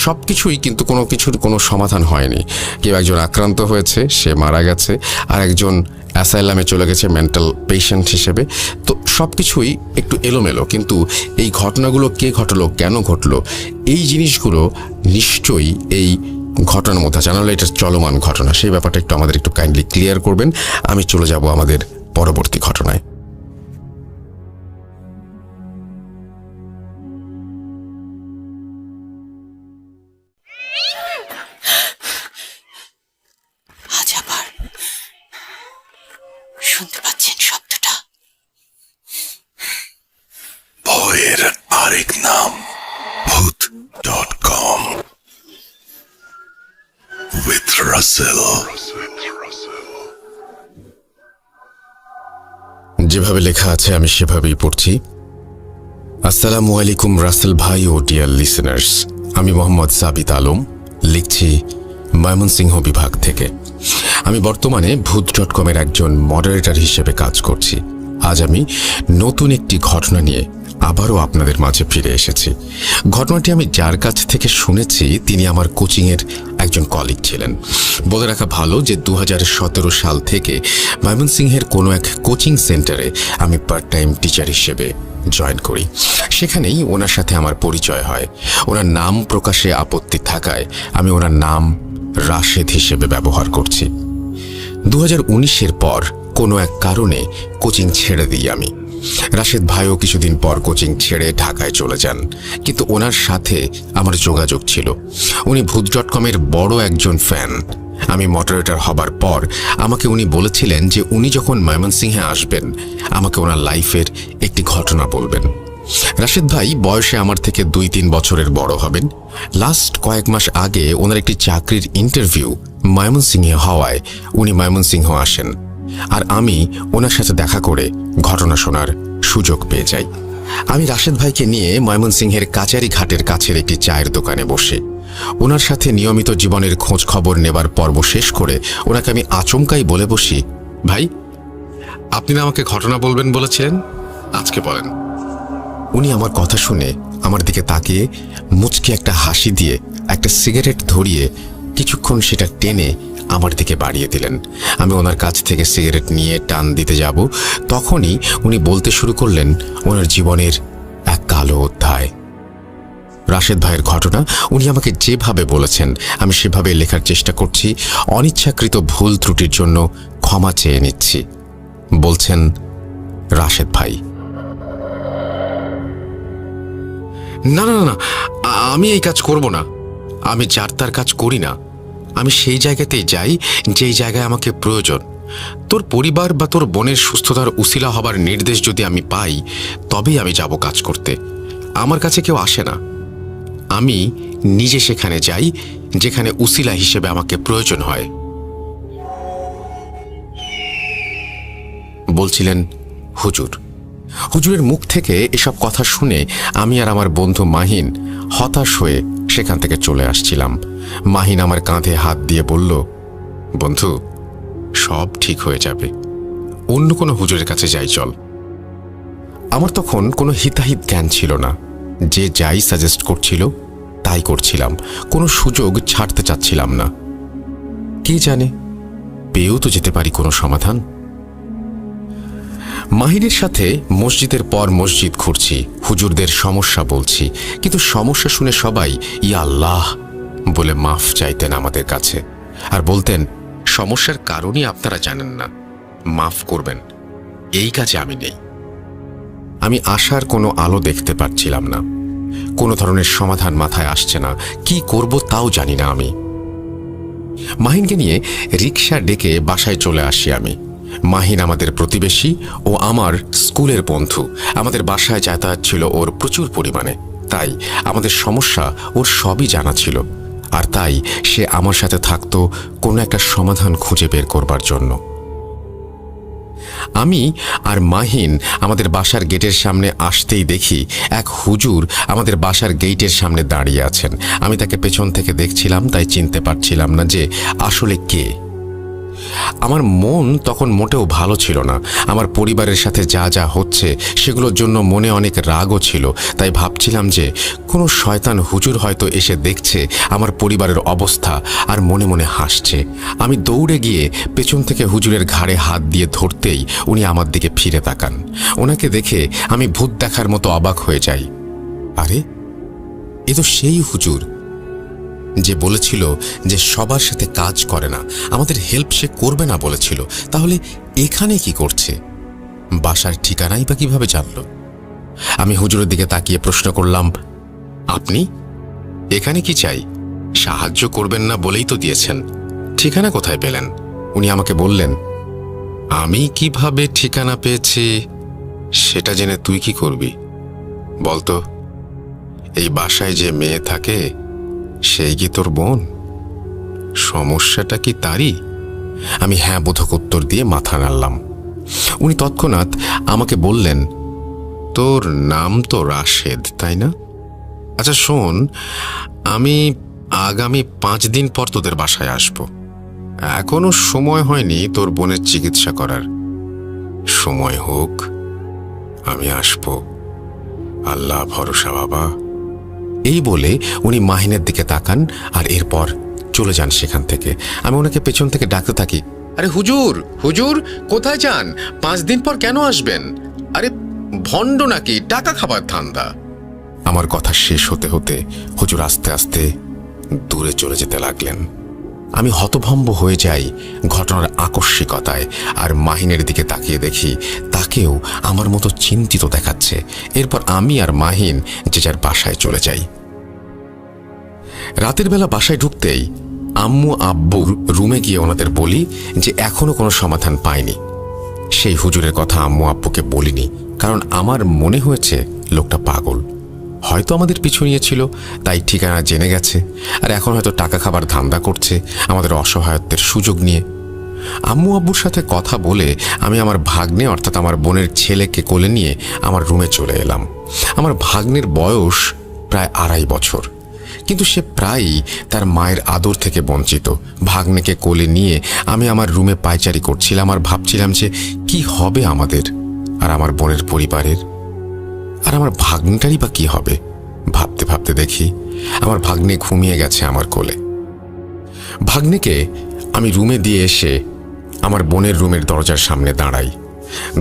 সব কিছুই কিন্তু কোনো কিছুর কোনো সমাধান হয়নি। কেউ একজন আক্রান্ত হয়েছে, সে মারা গেছে, আর একজন অ্যাসাইলামে চলে গেছে মেন্টাল পেশেন্ট হিসেবে। তো সব কিছুই একটু এলোমেলো, কিন্তু এই ঘটনাগুলো কে ঘটলো, কেন ঘটলো, এই জিনিসগুলো নিশ্চয়ই এই ঘটনার মধ্যে জানালে এটা চলমান ঘটনা, সেই ব্যাপারটা একটু আমাদের একটু কাইন্ডলি ক্লিয়ার করবেন। আমি চলে যাব আমাদের পরবর্তী ঘটনায়। আজ আবার শুনতে পাচ্ছেন শব্দটা? ভয়ের আরেক নাম Booth.com with Russell. যেভাবে লেখা আছে আমি সেভাবেই পড়ছি। আসসালামু আলাইকুম রাসেল ভাই ও ডিয়ার লিসেনার্স, আমি মোহাম্মদ সাবিত আলম, লিখছি ময়মনসিংহ বিভাগ থেকে। আমি বর্তমানে ভূত.com-এর একজন মডারেটর হিসেবে কাজ করছি। আজ আমি নতুন একটি ঘটনা নিয়ে আবারও আপনাদের মাঝে ফিরে এসেছি। ঘটনাটি আমি যার কাছ থেকে শুনেছি তিনি আমার কোচিংয়ের একজন কলিগ ছিলেন। বলে রাখা ভালো যে 2017 সাল থেকে ময়মনসিংহের কোনো এক কোচিং সেন্টারে আমি পার্ট টাইম টিচার হিসেবে জয়েন করি। সেখানেই ওনার সাথে আমার পরিচয় হয়। ওনার নাম প্রকাশে আপত্তি থাকায় আমি ওনার নাম রাশেদ হিসেবে ব্যবহার করছি। 2019-এর পর কোনো এক কারণে কোচিং ছেড়ে দিই আমি। রাশেদ ভাইও কিছুদিন পর কোচিং ছেড়ে ঢাকায় চলে যান, কিন্তু ওনার সাথে আমার যোগাযোগ ছিল। উনি ভূত.com-এর বড় একজন ফ্যান। আমি মডারেটর হবার পর আমাকে উনি বলেছিলেন যে উনি যখন ময়মনসিংহে আসবেন আমাকে ওনার লাইফের একটি ঘটনা বলবেন। রাশেদ ভাই বয়সে আমার থেকে 2-3 বছরের বড় হবেন। লাস্ট কয়েক মাস আগে ওনার একটি চাকরির ইন্টারভিউ ময়মনসিংহে হওয়ায় উনি ময়মনসিংহ আসেন, আর আমি ওনার সাথে দেখা করে ঘটনা শোনার সুযোগ পেয়ে যাই। আমি রাশেদ ভাইকে নিয়ে ময়মনসিংহের কাচারি ঘাটের কাছের একটি চায়ের দোকানে বসে ওনার সাথে নিয়মিত জীবনের খোঁজ খবর নেবার পর্ব শেষ করে ওনাকে আমি আচমকাই বলে বসি, ভাই আপনি না আমাকে ঘটনা বলবেন বলেছিলেন, আজকে বলেন। উনি আমার কথা শুনে আমার দিকে তাকিয়ে মুচকি একটা হাসি দিয়ে একটা সিগারেট ধরিয়ে কিছুক্ষণ সেটা টেনে আমার দিকে বাড়িয়ে দিলেন। আমি ওনার কাছ থেকে সিগারেট নিয়ে টান দিতে যাব, তখনই উনি বলতে শুরু করলেন ওনার জীবনের এক কালো অধ্যায়। রাশেদ ভাইয়ের ঘটনা উনি আমাকে যেভাবে বলেছেন আমি সেভাবে লেখার চেষ্টা করছি। অনিচ্ছাকৃত ভুল ত্রুটির জন্য ক্ষমা চেয়ে নিচ্ছি। বলছেন রাশেদ ভাই। না না না, আমি এই কাজ করব না। আমি যার তার কাজ করি না। আমি সেই জায়গাতেই যাই যেই জায়গায় আমাকে প্রয়োজন। তোর পরিবার বা তোর বোনের সুস্থতার উসিলা হবার নির্দেশ যদি আমি পাই তবেই আমি যাব কাজ করতে। আমার কাছে কেউ আসে না, আমি নিজে সেখানে যাই যেখানে উসিলা হিসেবে আমাকে প্রয়োজন হয়। বলছিলেন হুজুর। হুজুরের মুখ থেকে এসব কথা শুনে আমি আর আমার বন্ধু মাহিন হতাশ হয়ে সেখান থেকে চলে আসছিলাম। মাহিন আমার কাঁধে হাত দিয়ে বলল, বন্ধু সব ঠিক হয়ে যাবে, অন্য কোনো হুজুরের কাছে যাই চল। আমার তখন কোনো হিতাহিত জ্ঞান ছিল না। যে যাই সাজেস্ট করছিল তাই করছিলাম, কোনো সুযোগ ছাড়তে চাচ্ছিলাম না। কে জানে পেয়েও তো যেতে পারি কোনো সমাধান। মাহিনের সাথে মসজিদের পর মসজিদ ঘুরছি, হুজুরদের সমস্যা বলছি, কিন্তু সমস্যা শুনে সবাই ইয়া আল্লাহ বলে মাফ চাইতেন আমাদের কাছে, আর বলতেন সমস্যার কারণই আপনারা জানেন না, মাফ করবেন, এই কাজে আমি নেই। আমি আশার কোনো আলো দেখতে পাচ্ছিলাম না, কোনো ধরনের সমাধান মাথায় আসছে না, কি করব তাও জানি না আমি। মাহিনকে নিয়ে রিক্সা ডেকে বাসায় চলে আসি আমি। মাহিন আমাদের প্রতিবেশী ও আমার স্কুলের বন্ধু। আমাদের বাসায় যাতায়াত ছিল ওর প্রচুর পরিমাণে, তাই আমাদের সমস্যা ওর সবই জানা ছিল, আর তাই সে আমার সাথে থাকতো কোনো একটা সমাধান খুঁজে বের করবার জন্য। আমি আর মাহিন আমাদের বাসার গেটের সামনে আসতেই দেখি এক হুজুর আমাদের বাসার গেটের সামনে দাঁড়িয়ে আছেন। আমি তাকে পেছন থেকে দেখছিলাম, তাই চিনতে পারছিলাম না যে আসলে কে। আমার মন তখন মোটেও ভালো ছিল না। আমার পরিবারের সাথে যা যা হচ্ছে সেগুলোর জন্য মনে অনেক রাগও ছিল, তাই ভাবছিলাম যে কোনো শয়তান হুজুর হয়তো এসে দেখছে আমার পরিবারের অবস্থা আর মনে মনে হাসছে। আমি দৌড়ে গিয়ে পেছন থেকে হুজুরের ঘাড়ে হাত দিয়ে ধরতেই উনি আমার দিকে ফিরে তাকান। ওনাকে দেখে আমি ভূত দেখার মতো অবাক হয়ে যাই। আরে এ তো সেই হুজুর যে বলেছিল যে সবার সাথে কাজ করে না, আমাদের হেল্প সে করবে না বলেছিল। তাহলে এখানে কি করছে? বাসার ঠিকানাই বা কিভাবে জানলো? আমি হুজুরের দিকে তাকিয়ে প্রশ্ন করলাম, আপনি এখানে কি চাই? সাহায্য করবেন না বলেই তো দিয়েছেন, ঠিকানা কোথায় পেলেন? উনি আমাকে বললেন, আমি কিভাবে ঠিকানা পেয়েছি সেটা জেনে তুই কি করবি বলতো? এই বাসায় যে মেয়ে থাকে সেই কি তোর বোন? সমস্যাটা কি তারই? আমি হ্যাঁ বোধক উত্তর দিয়ে মাথা নাড়লাম। উনি তৎক্ষণাৎ আমাকে বললেন, তোর নাম তো রাশেদ, তাই না? আচ্ছা শোন, আমি আগামী 5 দিন পর তোদের বাসায় আসব। এখনো সময় হয়নি তোর বোনের চিকিৎসা করার। সময় হোক, আমি আসব, আল্লাহ ভরসা বাবা। এই বলে উনি মাহিনের দিকে তাকান আর এরপর চলে যান সেখান থেকে। আমি ওনাকে পেছন থেকে ডাকতে থাকি, আরে হুজুর, হুজুর কোথায় যান? 5 দিন পর কেন আসবেন? আরে ভণ্ড নাকি, টাকা খাবার ধান্দা। আমার কথা শেষ হতে হতে হুজুর আস্তে আস্তে দূরে চলে যেতে লাগলেন। আমি হতভম্ব হয়ে যাই ঘটনার আকস্মিকতায়, আর মাহিনের দিকে তাকিয়ে দেখি তাকেও আমার মতো চিন্তিত দেখাচ্ছে। এরপর আমি আর মাহিন যে যার বাসায় চলে যাই। রাতের বেলা বাসায় ঢুকতেই আম্মু আব্বুর রুমে গিয়ে ওনাদের বলি যে এখনো কোনো সমাধান পাইনি। সেই হুজুরের কথা আম্মু আব্বুকে বলিনি, কারণ আমার মনে হয়েছে লোকটা পাগল। হয়তো আমাদের পিছু নিয়েছিল, তাই ঠিকানা জেনে গেছে, আর এখন হয়তো টাকা খাবার ধান্দা করছে আমাদের অসহায়ত্বের সুযোগ নিয়ে। আম্মু আব্বুর সাথে কথা বলে আমি আমার ভাগ্নে অর্থাৎ আমার বোনের ছেলেকে কোলে নিয়ে আমার রুমে চলে এলাম। আমার ভাগ্নের বয়স প্রায় 2.5 বছর, কিন্তু সে প্রায়ই তার মায়ের আদর থেকে বঞ্চিত। ভাগ্নেকে কোলে নিয়ে আমি আমার রুমে পায়চারি করছিলাম আর ভাবছিলাম যে কি হবে আমাদের আর আমার বোনের পরিবারের, আর আমার ভাগ্নেটারই বা কি হবে। ভাবতে ভাবতে দেখি আমার ভাগ্নে ঘুমিয়ে গেছে আমার কোলে। ভাগ্নেকে আমি রুমে দিয়ে এসে আমার বোনের রুমের দরজার সামনে দাঁড়াই।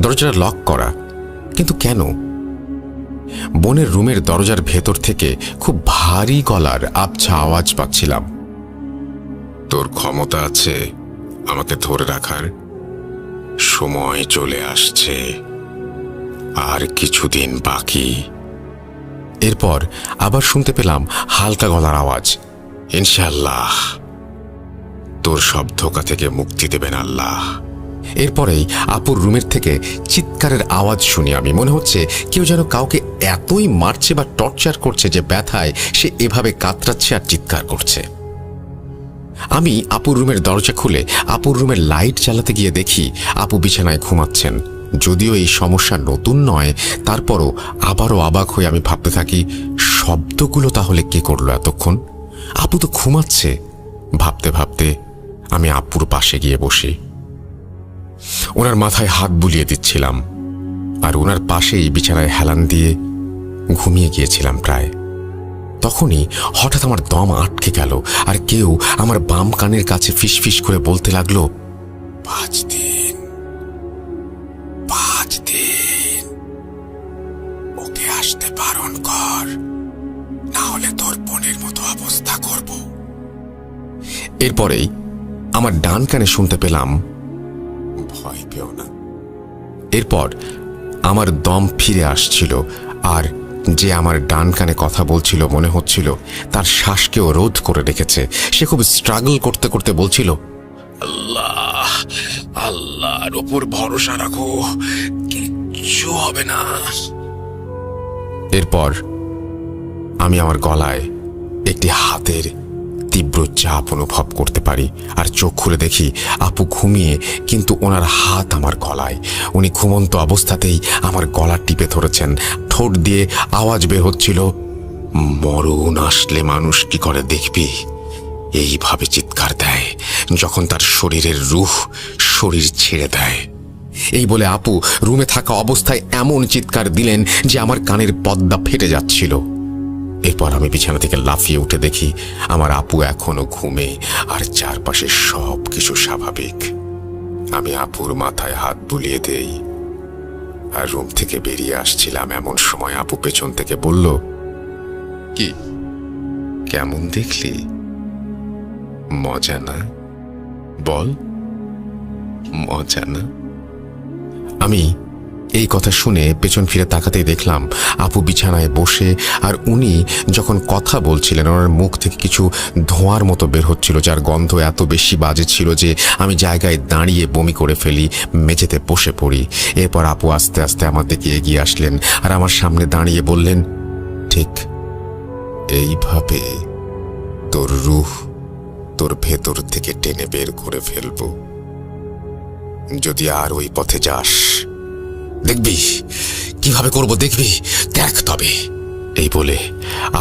দরজাটা লক করা, কিন্তু কেন? বোনের রুমের দরজার ভেতর থেকে খুব ভারী গলার আবছা আওয়াজ পাচ্ছিলাম। তোর ক্ষমতা আছে আমাকে ধরে রাখার? সময় চলে আসছে, আর কিছুদিন বাকি। এরপর আবার শুনতে পেলাম হালকা গলার আওয়াজ, ইনশাআল্লাহ তোর সব ধোঁকা থেকে মুক্তি দেবেন আল্লাহ। এরপরেই আপুর রুমের থেকে চিৎকারের আওয়াজ শুনি আমি। মনে হচ্ছে কেউ যেন কাউকে এতই মারছে বা টর্চার করছে যে ব্যথায় সে এভাবে কাতরাচ্ছে আর চিৎকার করছে। আমি আপুর রুমের দরজা খুলে আপুর রুমের লাইট জ্বালাতে গিয়ে দেখি আপু বিছানায় ঘুমাচ্ছেন। যদিও এই সমস্যা নতুন নয়, তারপরও আবারও অবাক হয়ে আমি ভাবতে থাকি, শব্দগুলো তাহলে কে করলো এতক্ষণ? আপু তো ঘুমাচ্ছে। ভাবতে ভাবতে আমি আপুর পাশে গিয়ে বসি। ওনার মাথায় হাত বুলিয়ে দিচ্ছিলাম আর ওনার পাশেই বিছানায় হেলান দিয়ে ঘুমিয়ে গিয়েছিলাম প্রায়। তখনই হঠাৎ আমার দম আটকে গেল আর কেউ আমার বাম কানের কাছে ফিসফিস করে বলতে লাগলো, 5 দিন, 5 দিন ওকে আসতে বারণ কর, না হলে তোর বোনের মতো অবস্থা করব। এরপরেই আমার ডান কানে শুনতে পেলাম, ভয় পেও না। এরপর আমার দম ফিরে আসছিল আর যে আমার ডান কানে কথা বলছিল মনে হচ্ছিল তার শ্বাসকেও রোধ করে রেখেছে। সে খুব স্ট্রাগল করতে করতে বলছিল, আল্লাহ, আল্লাহর ওপর ভরসা রাখো, কিচ্ছু হবে না। এরপর আমি আমার গলায় একটি হাতের তীব্র চাপ অনুভব করতে পারি আর চোখ খুলে দেখি আপু ঘুমিয়ে, কিন্তু ওনার হাত আমার গলায়। উনি ঘুমন্ত অবস্থাতেই আমার গলা টিপে ধরেছেন। ঠোঁট দিয়ে আওয়াজ বের হচ্ছিল, মরণ আসলে মানুষ কি করে দেখবি, এইভাবে চিৎকার দেয় যখন তার শরীরের রূহ শরীর ছেড়ে দেয়। এই বলে আপু রুমে থাকা অবস্থায় এমন চিৎকার দিলেন যে আমার কানের পর্দা ফেটে যাচ্ছিল। এরপর আমি বিছানা থেকে লাফিয়ে উঠে দেখি আমার আপু এখনো ঘুমে আর চারপাশে সব কিছু স্বাভাবিক। আমি আপুর মাথায় হাত বুলিয়ে দেই আর রুম থেকে বেরিয়ে আসছিলাম। এমন সময় আপু পেছন থেকে বলল, কি কেমন দেখলি? মজা না? বল, মজা না? আমি এই কথা শুনে পেছন ফিরে তাকাতেই দেখলাম আপু বিছানায় বসে, আর উনি যখন কথা বলছিলেন ওনার মুখ থেকে কিছু ধোঁয়ার মতো বের হচ্ছিল, যার গন্ধ এত বেশি বাজে ছিল যে আমি জায়গায় দাঁড়িয়ে বমি করে ফেলি, মেঝেতে বসে পড়ি। এরপর আপু আস্তে আস্তে আমার দিকে এগিয়ে আসলেন আর আমার সামনে দাঁড়িয়ে বললেন, ঠিক এইভাবে তোর রূহ তোর ভেতর থেকে টেনে বের করে ফেলবো। যদি আর ওই পথে যাস, দেখবি কিভাবে করব, দেখবি, দেখ তবে। এই বলে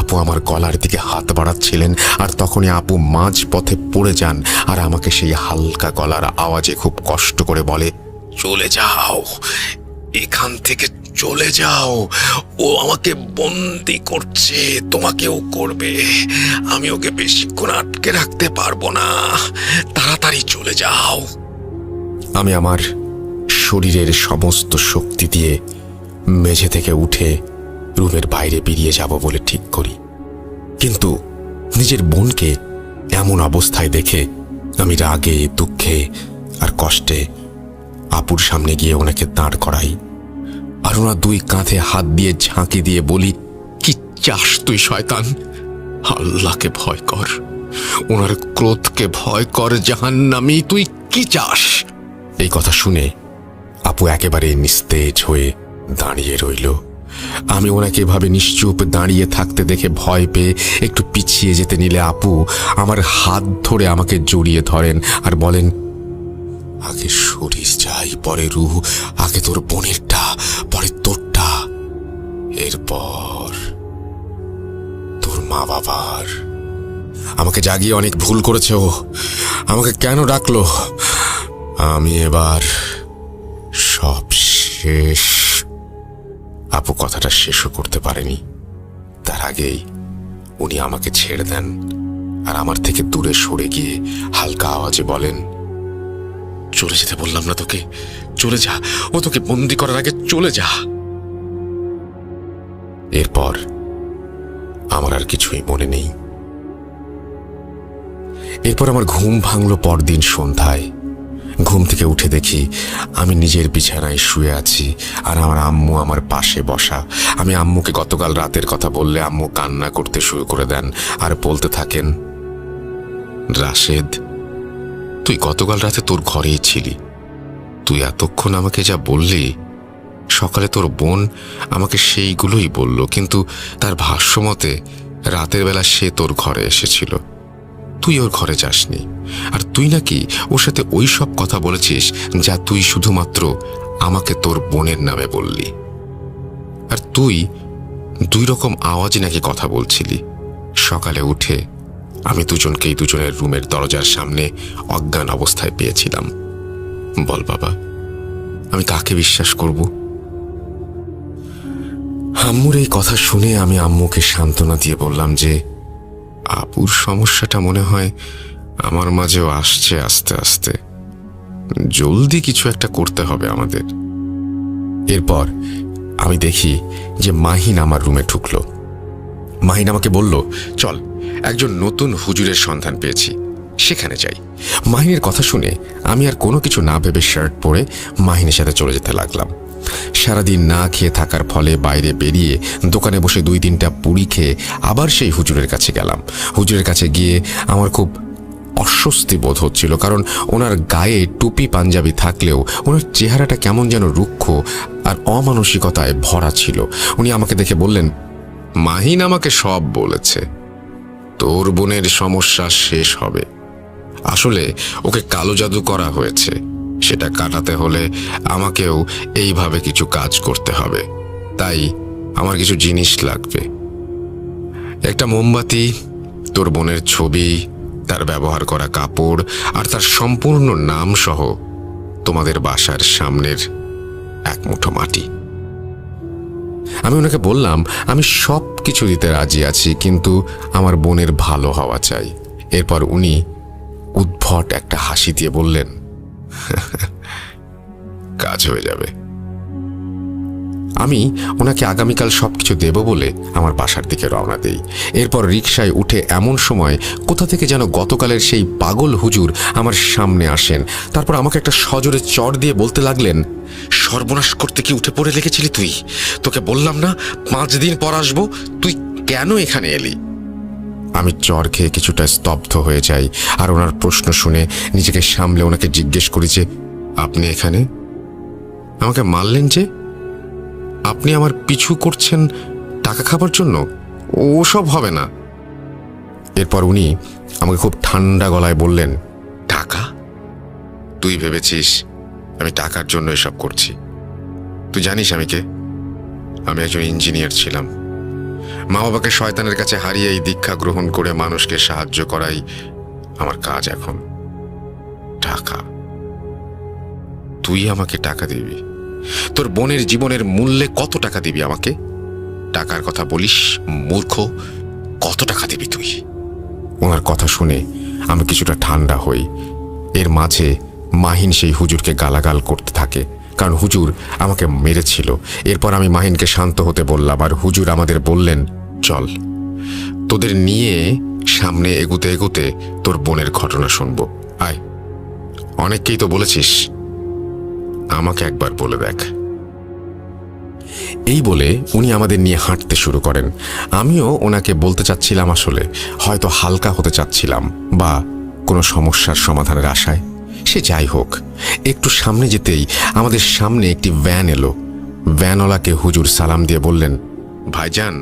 আপু আমার গলার দিকে হাত বাড়াচ্ছিলেন, আর তখনই আপু মাঝ পথে পড়ে যান, আর আমাকে সেই হালকা গলার আওয়াজে খুব কষ্ট করে বলে, চলে যাও, এখান থেকে চলে যাও, ও আমাকে বন্দি করছে, তোমাকেও করবে, আমি ওকে বেশিক্ষণ আটকে রাখতে পারবো না, তাড়াতাড়ি চলে যাও। আমি আমার শরীরের সমস্ত শক্তি দিয়ে মেঝে থেকে উঠে রুমের বাইরে বেরিয়ে যাব বলে ঠিক করি, কিন্তু নিজের বোনকে এমন অবস্থায় দেখে আমি রাগে, দুঃখে আর কষ্টে আপুর সামনে গিয়ে ওনাকে দাঁড় করাই, আর ওনার দুই কাঁধে হাত দিয়ে ঝাঁকি দিয়ে বলি, কি চাস তুই শয়তান? আল্লাহকে ভয় কর, ওনার ক্রোধকে ভয় কর, জাহান্নামী, তুই কি চাস? এই কথা শুনে আপু একেবারে নিস্তেজ হয়ে দাঁড়িয়ে রইল। আমি ওনাকে এভাবে নিশ্চুপ দাঁড়িয়ে থাকতে দেখে ভয় পেয়ে একটু পিছিয়ে যেতে নিলে আপু আমার হাত ধরে আমাকে জড়িয়ে ধরেন আর বলেন, আগে শরীর চাই, পরে রুহ, আগে তোর বোনেরটা, পরে তোরটা, এরপর তোর মা বাবার। আমাকে জাগিয়ে অনেক ভুল করেছে ও, আমাকে কেন ডাকলো? আমি এবার সব শেষ। আপু কথাটা শেষও করতে পারেনি, তার আগেই উনি আমাকে ছেড়ে দেন আর আমার থেকে দূরে সরে গিয়ে হালকা আওয়াজে বলেন, চলে যেতে বললাম না তোকে, চলে যা, ও তোকে বন্দি করার আগে চলে যা। এরপর আমার আর কিছুই মনে নেই। এরপর আমার ঘুম ভাঙল পরদিন সন্ধ্যায়। ঘুম থেকে উঠে দেখি আমি নিজের বিছানায় শুয়ে আছি, আর আমার আম্মু আমার পাশে বসা। আমি আম্মুকে গতকাল রাতের কথা বললে আম্মু কান্না করতে শুরু করে দেন আর বলতে থাকেন, রাশেদ, তুই গতকাল রাতে তোর ঘরেই ছিলি, তুই এতক্ষণ আমাকে যা বললি, সকালে তোর বোন আমাকে সেইগুলোই বলল, কিন্তু তার ভাষ্যমতে রাতের বেলা সে তোর ঘরে এসেছিল, তুই ওর ঘরে যাসনি, আর তুই নাকি ওর সাথে ওই সব কথা বলেছিস যা তুই শুধুমাত্র আমাকে তোর বোনের নামে বললি, আর তুই দুই রকম আওয়াজে নাকি কথা বলছিলি। সকালে উঠে আমি দুজনকেই দুজনের রুমের দরজার সামনে অজ্ঞান অবস্থায় পেয়েছিলাম। বল বাবা, আমি কাকে বিশ্বাস করব? আম্মুর এই কথা শুনে আমি আম্মুকে সান্ত্বনা দিয়ে বললাম যে আপুর সমস্যাটা মনে হয় আমার মাঝেও আসছে আস্তে আস্তে, জলদি কিছু একটা করতে হবে আমাদের। এরপর আমি দেখি যে মাহিন আমার রুমে ঢুকলো। মাহিন আমাকে বলল, চল, একজন নতুন হুজুরের সন্ধান পেয়েছি, সেখানে যাই। মাহিনের কথা শুনে আমি আর কোনো কিছু না ভেবে শার্ট পরে মাহিনের সাথে চলে যেতে লাগলাম। সারাদিন না খেয়ে থাকার ফলে বাইরে বেরিয়ে দোকানে বসে 2-3টা পুরি খেয়ে আবার সেই হুজুরের কাছে গেলাম। হুজুরের কাছে গিয়ে আমার খুব অস্বস্তি বোধ হচ্ছিল, কারণ ওনার গায়ে টুপি পাঞ্জাবি থাকলেও ওনার চেহারাটা কেমন যেন রুক্ষ আর অমানসিকতায় ভরা ছিল। উনি আমাকে দেখে বললেন, মাহিন আমাকে সব বলেছে, তোর বোনের সমস্যা শেষ হবে। আসলে ওকে কালো জাদু করা হয়েছে, সেটা কাটাতে হলে আমাকেও এইভাবে কিছু কাজ করতে হবে, তাই আমার কিছু জিনিস লাগবে। একটা মোমবাতি, তোর বোনের ছবি, তার ব্যবহার করা কাপড় আর তার সম্পূর্ণ নাম সহ তোমাদের বাসার সামনের এক মুঠো মাটি। আমি ওনাকে বললাম আমি সব কিছু দিতে রাজি আছি, কিন্তু আমার বোনের ভালো হওয়া চাই। এরপর উনি উদ্ভট একটা হাসি দিয়ে বললেন, কাজ হয়ে যাবে। আমি ওনাকে আগামীকাল সবকিছু দেব বলে আমার বাসার দিকে রওনা দেই। এরপর রিকশায় উঠে এমন সময় কোথা থেকে যেন গতকালের সেই পাগল হুজুর আমার সামনে আসেন। তারপর আমাকে একটা সজোরে চড় দিয়ে বলতে লাগলেন, সর্বনাশ করতে কি উঠে পড়ে লেগেছিলি তুই? তোকে বললাম না 5 দিন পর আসবো, তুই কেন এখানে এলি? আমি চড় খেয়ে কিছুটা স্তব্ধ হয়ে যাই, আর ওনার প্রশ্ন শুনে নিজেকে সামলে ওনাকে জিজ্ঞেস করি যে, আপনি এখানে? আমাকে মারলেন যে? আপনি আমার পিছু করছেন টাকা খাবার জন্য? ওসব হবে না। এরপর উনি আমাকে খুব ঠান্ডা গলায় বললেন, টাকা? তুই ভেবেছিস আমি টাকার জন্য এসব করছি। তুই জানিস আমি কে? আমি একজন ইঞ্জিনিয়ার ছিলাম। মা বাবাকে শয়তানের কাছে হারিয়ে এই দীক্ষা গ্রহণ করে মানুষকে সাহায্য করাই আমার কাজ এখন। টাকা, তুই আমাকে টাকা দিবি? তোর বোনের জীবনের মূল্যে কত টাকা দিবি আমাকে? টাকার কথা বলিস মূর্খ, কত টাকা দিবি তুই? ওনার কথা শুনে আমি কিছুটা ঠান্ডা হই। এর মাঝে মাহিন সেই হুজুরকে গালাগাল করতে থাকে, কারণ হুজুর আমাকে মেরেছিল। এরপর আমি মাহিনকে শান্ত হতে বললাম, আর হুজুর আমাদের বললেন, চল তোদের নিয়ে সামনে এগুতে এগুতে তোর বোনের ঘটনা শুনবো, আয়। অনেককেই তো বলেছিস, আমাকে একবার বলে দেখ। এই বলে উনি আমাদের নিয়ে হাঁটতে শুরু করেন। আমিও ওনাকে বলতে চাচ্ছিলাম, আসলে হয়তো হালকা হতে চাচ্ছিলাম, বা কোনো সমস্যার সমাধানের আশায়। সে যাই হোক, একটু সামনে যেতেই আমাদের সামনে একটি ভ্যান এলো। ভ্যানওয়ালাকে হুজুর সালাম দিয়ে বললেন, ভাইজান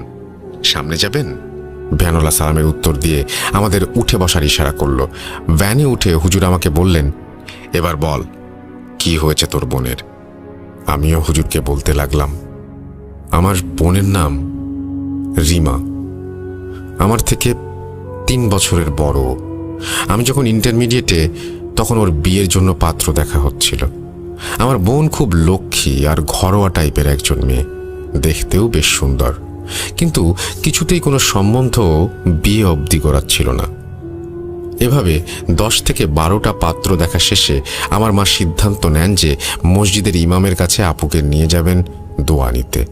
সামনে যাবেন? ভ্যানওয়ালা সালামের উত্তর দিয়ে আমাদের উঠে বসার ইশারা করলো। ভ্যানে উঠে হুজুর আমাকে বললেন, এবার বল কি হয়েছে তোর বোনের? আমিও হুজুরকে বলতে লাগলাম, আমার বোনের নাম রিমা, আমার থেকে 3 বছরের বড়। আমি যখন ইন্টারমিডিয়েটে, তখন ওর বিয়ের জন্য পাত্র দেখা হচ্ছিল। আমার বোন খুব লক্ষ্মী আর ঘরোয়া টাইপের একজন মেয়ে, দেখতেও বেশ সুন্দর, কিন্তু কিছুতেই কোনো সম্বন্ধ বিয়ে অবধি গড়াচ্ছিল না। এভাবে 10 থেকে 12টা পাত্র দেখা শেষে আমার মা সিদ্ধান্ত নেন যে মসজিদের ইমামের কাছে আপুকে নিয়ে যাবেন দোয়া নিতে।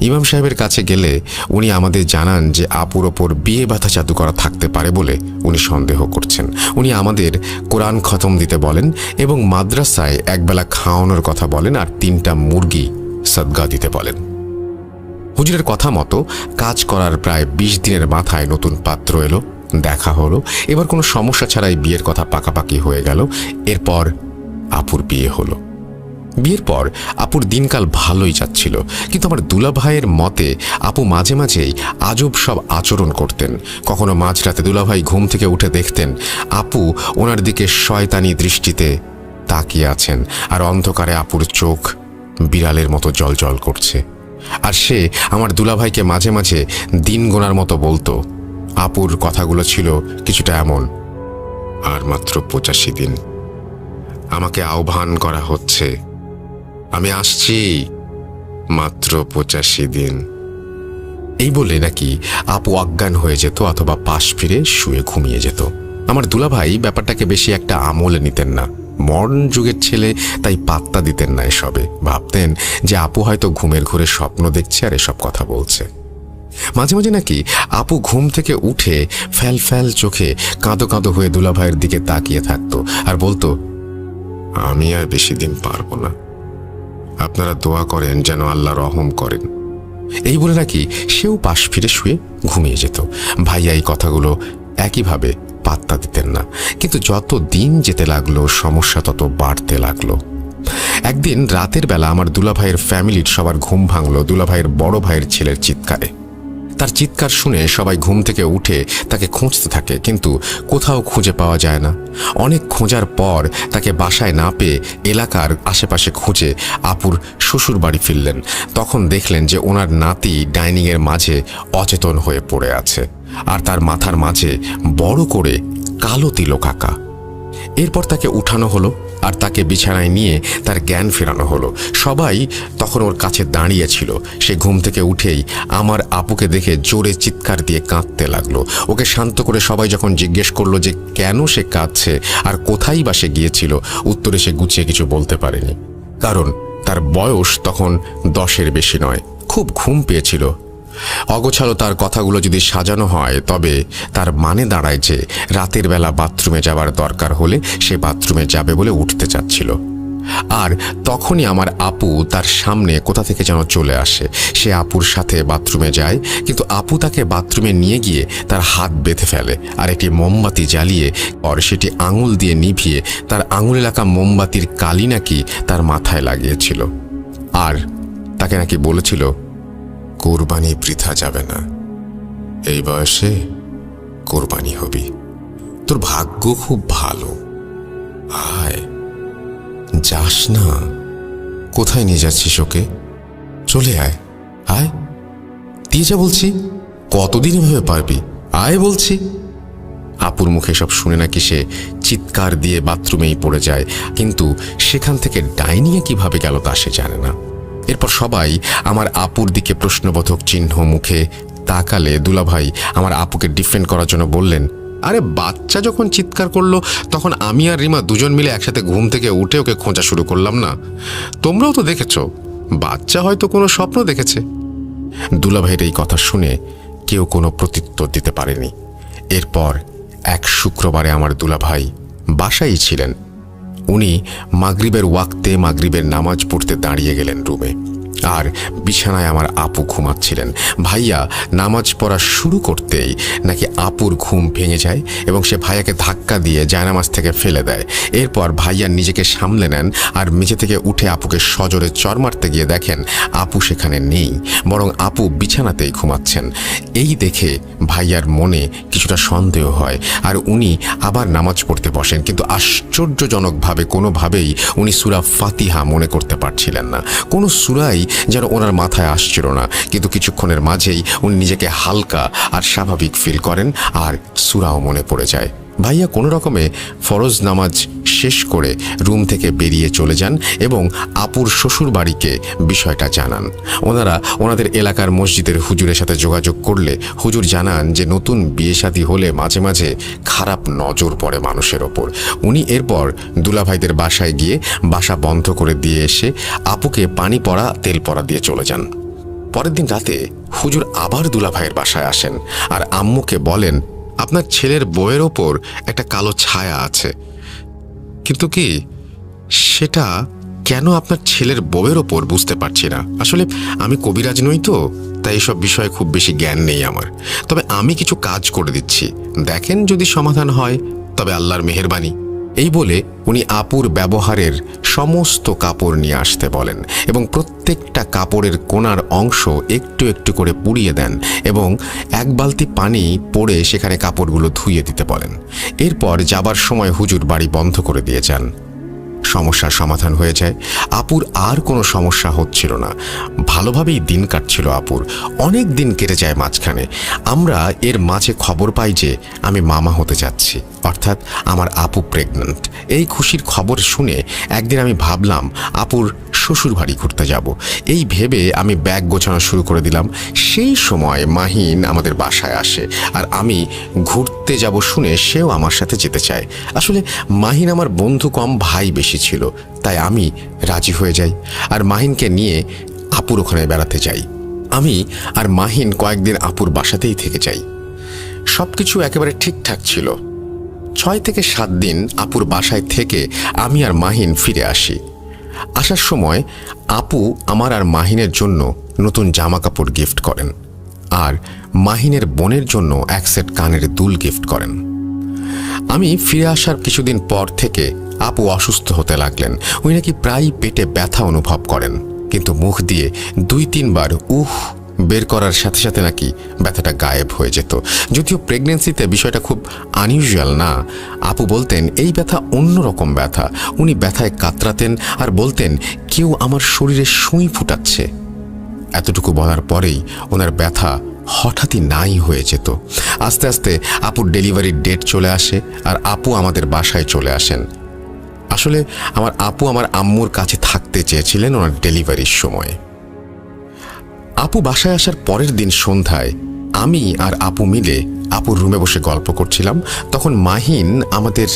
ইমাম সাহেবের কাছে গেলে উনি আমাদের জানান যে আপুর ওপর বিয়ে বাধা জাদু করা থাকতে পারে বলে উনি সন্দেহ করছেন। উনি আমাদের কোরআন খতম দিতে বলেন এবং মাদ্রাসায় একবেলা খাওয়ানোর কথা বলেন, আর 3টা মুরগি সদগা দিতে বলেন। হুজুরের কথা মতো কাজ করার প্রায় 20 দিনের মাথায় নতুন পাত্র এলো, দেখা হলো। এবার কোনো সমস্যা ছাড়াই বিয়ের কথা পাকাপাকি হয়ে গেল। এরপর আপুর বিয়ে হলো। বিয়ের পর আপুর দিনকাল ভালোই যাচ্ছিল, কিন্তু আমার দুলাভাইয়ের মতে আপু মাঝে মাঝেই আজব সব আচরণ করতেন। কখনো মাঝরাতে দুলাভাই ঘুম থেকে উঠে দেখতেন আপু ওনার দিকে শয়তানি দৃষ্টিতে তাকিয়ে আছেন, আর অন্ধকারে আপুর চোখ বিড়ালের মতো জলজল করছে। আর সে আমার দুলাভাইকে মাঝে মাঝে দিন গোনার মতো বলতো। আপুর কথাগুলো ছিল কিছুটা এমন, আর মাত্র 85 দিন, আমাকে আহ্বান করা হচ্ছে, আমি আসছি, মাত্র 85 দিন। এই বলে নাকি আপু অজ্ঞান হয়ে যেত অথবা পাশ ফিরে শুয়ে ঘুমিয়ে যেত। আমার দুলাভাই ব্যাপারটাকে বেশি একটা আমলে নিতেন না, মডার্ন যুগের ছেলে, তাই পাত্তা দিতেন না এসবে। ভাবতেন যে আপু হয়তো ঘুমের ঘোরে স্বপ্ন দেখছে আর এসব কথা বলছে। মাঝে মাঝে নাকি আপু ঘুম থেকে উঠে ফ্যাল ফ্যাল চোখে কাঁদো কাঁদো হয়ে দুলাভাইয়ের দিকে তাকিয়ে থাকতো আর বলতো, আমি আর বেশি দিন পারবো না, আপনারা দোয়া করেন যেন আল্লাহ রহম করেন। এই বলে নাকি সেও পাশ ফিরে শুয়ে ঘুমিয়ে যেত। ভাইয়া এই কথাগুলো একইভাবে পাত্তা দিতেন না, কিন্তু যত দিন যেতে লাগলো সমস্যা তত বাড়তে লাগলো। একদিন রাতের বেলা আমার দুলাভাইয়ের ফ্যামিলির সবার ঘুম ভাঙলো দুলাভাইয়ের বড় ভাইয়ের ছেলের চিৎকারে। তার চিৎকার শুনে সবাই ঘুম থেকে উঠে তাকে খুঁজতে থাকে, কিন্তু কোথাও খুঁজে পাওয়া যায় না। অনেক খোঁজার পর তাকে বাসায় না পেয়ে এলাকার আশেপাশে খুঁজে আপুর শ্বশুর বাড়ি ফিরলেন। তখন দেখলেন যে ওনার নাতি ডাইনিংয়ের মাঝে অচেতন হয়ে পড়ে আছে, আর তার মাথার মাঝে বড় করে কালো তিলক আঁকা। এরপর তাকে উঠানো হলো আর তাকে বিছানায় নিয়ে তার জ্ঞান ফেরানো হলো। সবাই তখন ওর কাছে দাঁড়িয়েছিল। সে ঘুম থেকে উঠেই আমার আপুকে দেখে জোরে চিৎকার দিয়ে কাঁদতে লাগলো। ওকে শান্ত করে সবাই যখন জিজ্ঞেস করলো যে কেন সে কাঁদছে আর কোথায় বা সে গিয়েছিল, উত্তরে সে গুছিয়ে কিছু বলতে পারেনি, কারণ তার বয়স তখন 10-এর বেশি নয়। খুব ঘুম পেয়েছিল। অগোছালো তার কথাগুলো যদি সাজানো হয় তবে তার মানে দাঁড়ায় যে রাতের বেলা বাথরুমে যাবার দরকার হলে সে বাথরুমে যাবে বলে উঠতে চাচ্ছিল। আর তখনই আমার আপু তার সামনে কোথা থেকে যেন চলে আসে। সে আপুর সাথে বাথরুমে যায়, কিন্তু আপু তাকে বাথরুমে নিয়ে গিয়ে তার হাত বেঁধে ফেলে আর একটি মোমবাতি জ্বালিয়ে পর সেটি আঙুল দিয়ে নিভিয়ে তার আঙুলে লাগা মোমবাতির কালি নাকি তার মাথায় লাগিয়েছিল, আর তাকে নাকি বলেছিল, কোরবানি বৃথা যাবে না, এই বয়সে কোরবানি হবি, তোর ভাগ্য খুব ভালো, আয় যাস না, কোথায় নিয়ে যাচ্ছিস ওকে? চলে আয়, আয়, দিয়ে যা বলছি। কতদিন এভাবে পারবি? আয় বলছি। আপুর মুখে সব শুনে নাকি সে চিৎকার দিয়ে বাথরুমেই পড়ে যায়, কিন্তু সেখান থেকে ডাইনিয়ে কিভাবে গেল তা সে জানে না। এরপর সবাই আমার আপুর দিকে প্রশ্নবোধক চিহ্ন মুখে তাকালে দুলাভাই আমার আপুকে ডিফেন্ড করার জন্য বললেন, আরে বাচ্চা যখন চিৎকার করলো তখন আমি আর রিমা দুজন মিলে একসাথে ঘুম থেকে উঠে ওকে খোঁজা শুরু করলাম না? তোমরাও তো দেখেছো, বাচ্চা হয়তো কোনো স্বপ্ন দেখেছে। দুলাভাইয়ের এই কথা শুনে কেউ কোনো প্রত্যুত্তর দিতে পারেনি। এরপর এক শুক্রবারে আমার দুলাভাই বাসায় ছিলেন। উনি মাগরিবের ওয়াক্তে মাগরিবের নামাজ পড়তে দাঁড়িয়ে গেলেন রুমে, আর বিছানায় আমার আপু ঘুমাচ্ছিলেন। ভাইয়া নামাজ পড়া শুরু করতেই নাকি আপুর ঘুম ভেঙে যায় এবং সে ভাইয়াকে ধাক্কা দিয়ে জায়নামাজ থেকে ফেলে দেয়। এরপর ভাইয়া নিজেকে সামলে নেন আর মেঝে থেকে উঠে আপুকে সজোরে চর মারতে গিয়ে দেখেন আপু সেখানে নেই, বরং আপু বিছানাতেই ঘুমাচ্ছেন। এই দেখে ভাইয়ার মনে কিছুটা সন্দেহ হয় আর উনি আবার নামাজ পড়তে বসেন, কিন্তু আশ্চর্যজনকভাবে কোনোভাবেই উনি সূরা ফাতিহা মনে করতে পারছিলেন না। কোনো সূরাই যেন ওনার মাথায় আসছিল না, কিন্তু কিছুক্ষণের মাঝেই উনি নিজেকে হালকা আর স্বাভাবিক ফিল করেন আর সূরাও মনে পড়ে যায়। ভাইয়া কোনো রকমে ফরজ নামাজ শেষ করে রুম থেকে বেরিয়ে চলে যান এবং আপুর শ্বশুর বাড়িকে বিষয়টা জানান। ওনারা ওনাদের এলাকার মসজিদের হুজুরের সাথে যোগাযোগ করলে হুজুর জানান যে নতুন বিয়ে শাদী হলে মাঝে মাঝে খারাপ নজর পড়ে মানুষের ওপর। উনি এরপর দুলাভাইদের বাসায় গিয়ে বাসা বন্ধ করে দিয়ে এসে আপুকে পানি পড়া তেল পড়া দিয়ে চলে যান। পরের দিন রাতে হুজুর আবার দুলাভাইয়ের বাসায় আসেন আর আম্মুকে বলেন, আপনার ছেলের বউয়ের ওপর একটা কালো ছায়া আছে, কিন্তু কি সেটা কেন আপনার ছেলের বউয়ের ওপর বুঝতে পারছি না। আসলে আমি কবিরাজ নই তো, তাই এসব বিষয়ে খুব বেশি জ্ঞান নেই আমার। তবে আমি কিছু কাজ করে দিচ্ছি, দেখেন যদি সমাধান হয় তবে আল্লাহর মেহেরবানি। এই বলে উনি আপুর ব্যবহারের সমস্ত কাপড় নিয়ে আসতে বলেন এবং প্রত্যেকটা কাপড়ের কোণার অংশ একটু একটু করে পুড়িয়ে দেন এবং এক বালতি পানি পড়ে সেখানে কাপড়গুলো ধুইয়ে দিতে বলেন। এরপর যাবার সময় হুজুর বাড়ি বন্ধ করে দিয়ে যান। সমস্যার সমাধান হয়ে যায়। আপুর আর কোনো সমস্যা হচ্ছিল না, ভালোভাবেই দিন কাটছিল আপুর। অনেক দিন কেটে যায় মাঝখানে। আমরা এর মাঝে খবর পাই যে আমি মামা হতে যাচ্ছি, অর্থাৎ আমার আপু প্রেগন্যান্ট। এই খুশির খবর শুনে একদিন আমি ভাবলাম আপুর শ্বশুর বাড়ি ঘুরতে যাব। এই ভেবে আমি ব্যাগ গোছানো শুরু করে দিলাম। সেই সময় মাহিন আমাদের বাসায় আসে আর আমি ঘুরতে যাব শুনে সেও আমার সাথে যেতে চায়। আসলে মাহিন আমার বন্ধু কম, ভাই বেশি ছিল, তাই আমি রাজি হয়ে যাই আর মাহিনকে নিয়ে আপুর ওখানে বেড়াতে যাই। আমি আর মাহিন কয়েকদিন আপুর বাসাতেই থেকে যাই। সব কিছু একেবারে ঠিকঠাক ছিল। 6 থেকে 7 দিন আপুর বাসায় থেকে আমি আর মাহিন ফিরে আসি। আসার সময় আপু আমার আর মাহিনের জন্য নতুন জামা কাপড় গিফট করেন আর মাহিনের বোনের জন্য এক সেট কানের দুল গিফট করেন। আমি ফিরে আসার কিছুদিন পর থেকে আপু অসুস্থ হতে লাগলেন। উনি নাকি প্রায় পেটে ব্যথা অনুভব করেন, কিন্তু মুখ দিয়ে 2-3 বার উহ বের করার সাথে সাথে নাকি ব্যথাটা গায়েব হয়ে যেত। যদিও প্রেগনেন্সিতে বিষয়টা খুব আনইউজুয়াল না, আপু বলতেন এই ব্যথা অন্যরকম ব্যথা। উনি ব্যথায় কাতরাতেন আর বলতেন কেউ আমার শরীরে সুই ফুটাচ্ছে। এতটুকু বলার পরেই ওনার ব্যথা হঠাৎই নাই হয়ে যেত। আস্তে আস্তে আপুর ডেলিভারির ডেট চলে আসে আর আপু আমাদের বাসায় চলে আসেন। আসলে আমার আপু আমার আম্মুর কাছে থাকতে চেয়েছিলেন ওনার ডেলিভারির সময়। আপু বাসায় আসার পরের দিন সন্ধ্যায় আমি আর আপু মিলে আপুর রুমে বসে গল্প করছিলাম। তখন মাহিন আমাদের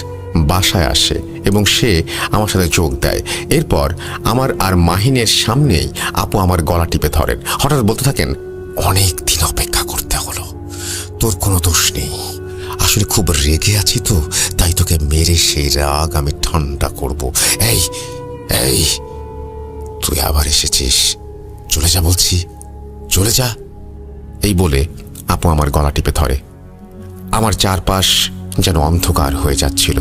বাসায় আসে এবং সে আমার সাথে যোগ দেয়। এরপর আমার আর মাহিনের সামনেই আপু আমার গলা টিপে ধরেন। হঠাৎ বলতে থাকেন, অনেক দিন অপেক্ষা করতে হলো, তোর কোনো দোষ নেই, আসলে খুব রেগে আছি তো, তাই তোকে মেরে সেই রাগ আমি ঠান্ডা করব। এই এই তুই আবার এসেছিস, চলে যা বলছি, চলে যা। এই বলে আপু আমার গলা টিপে ধরে। আমার চারপাশ যেন অন্ধকার হয়ে যাচ্ছিল।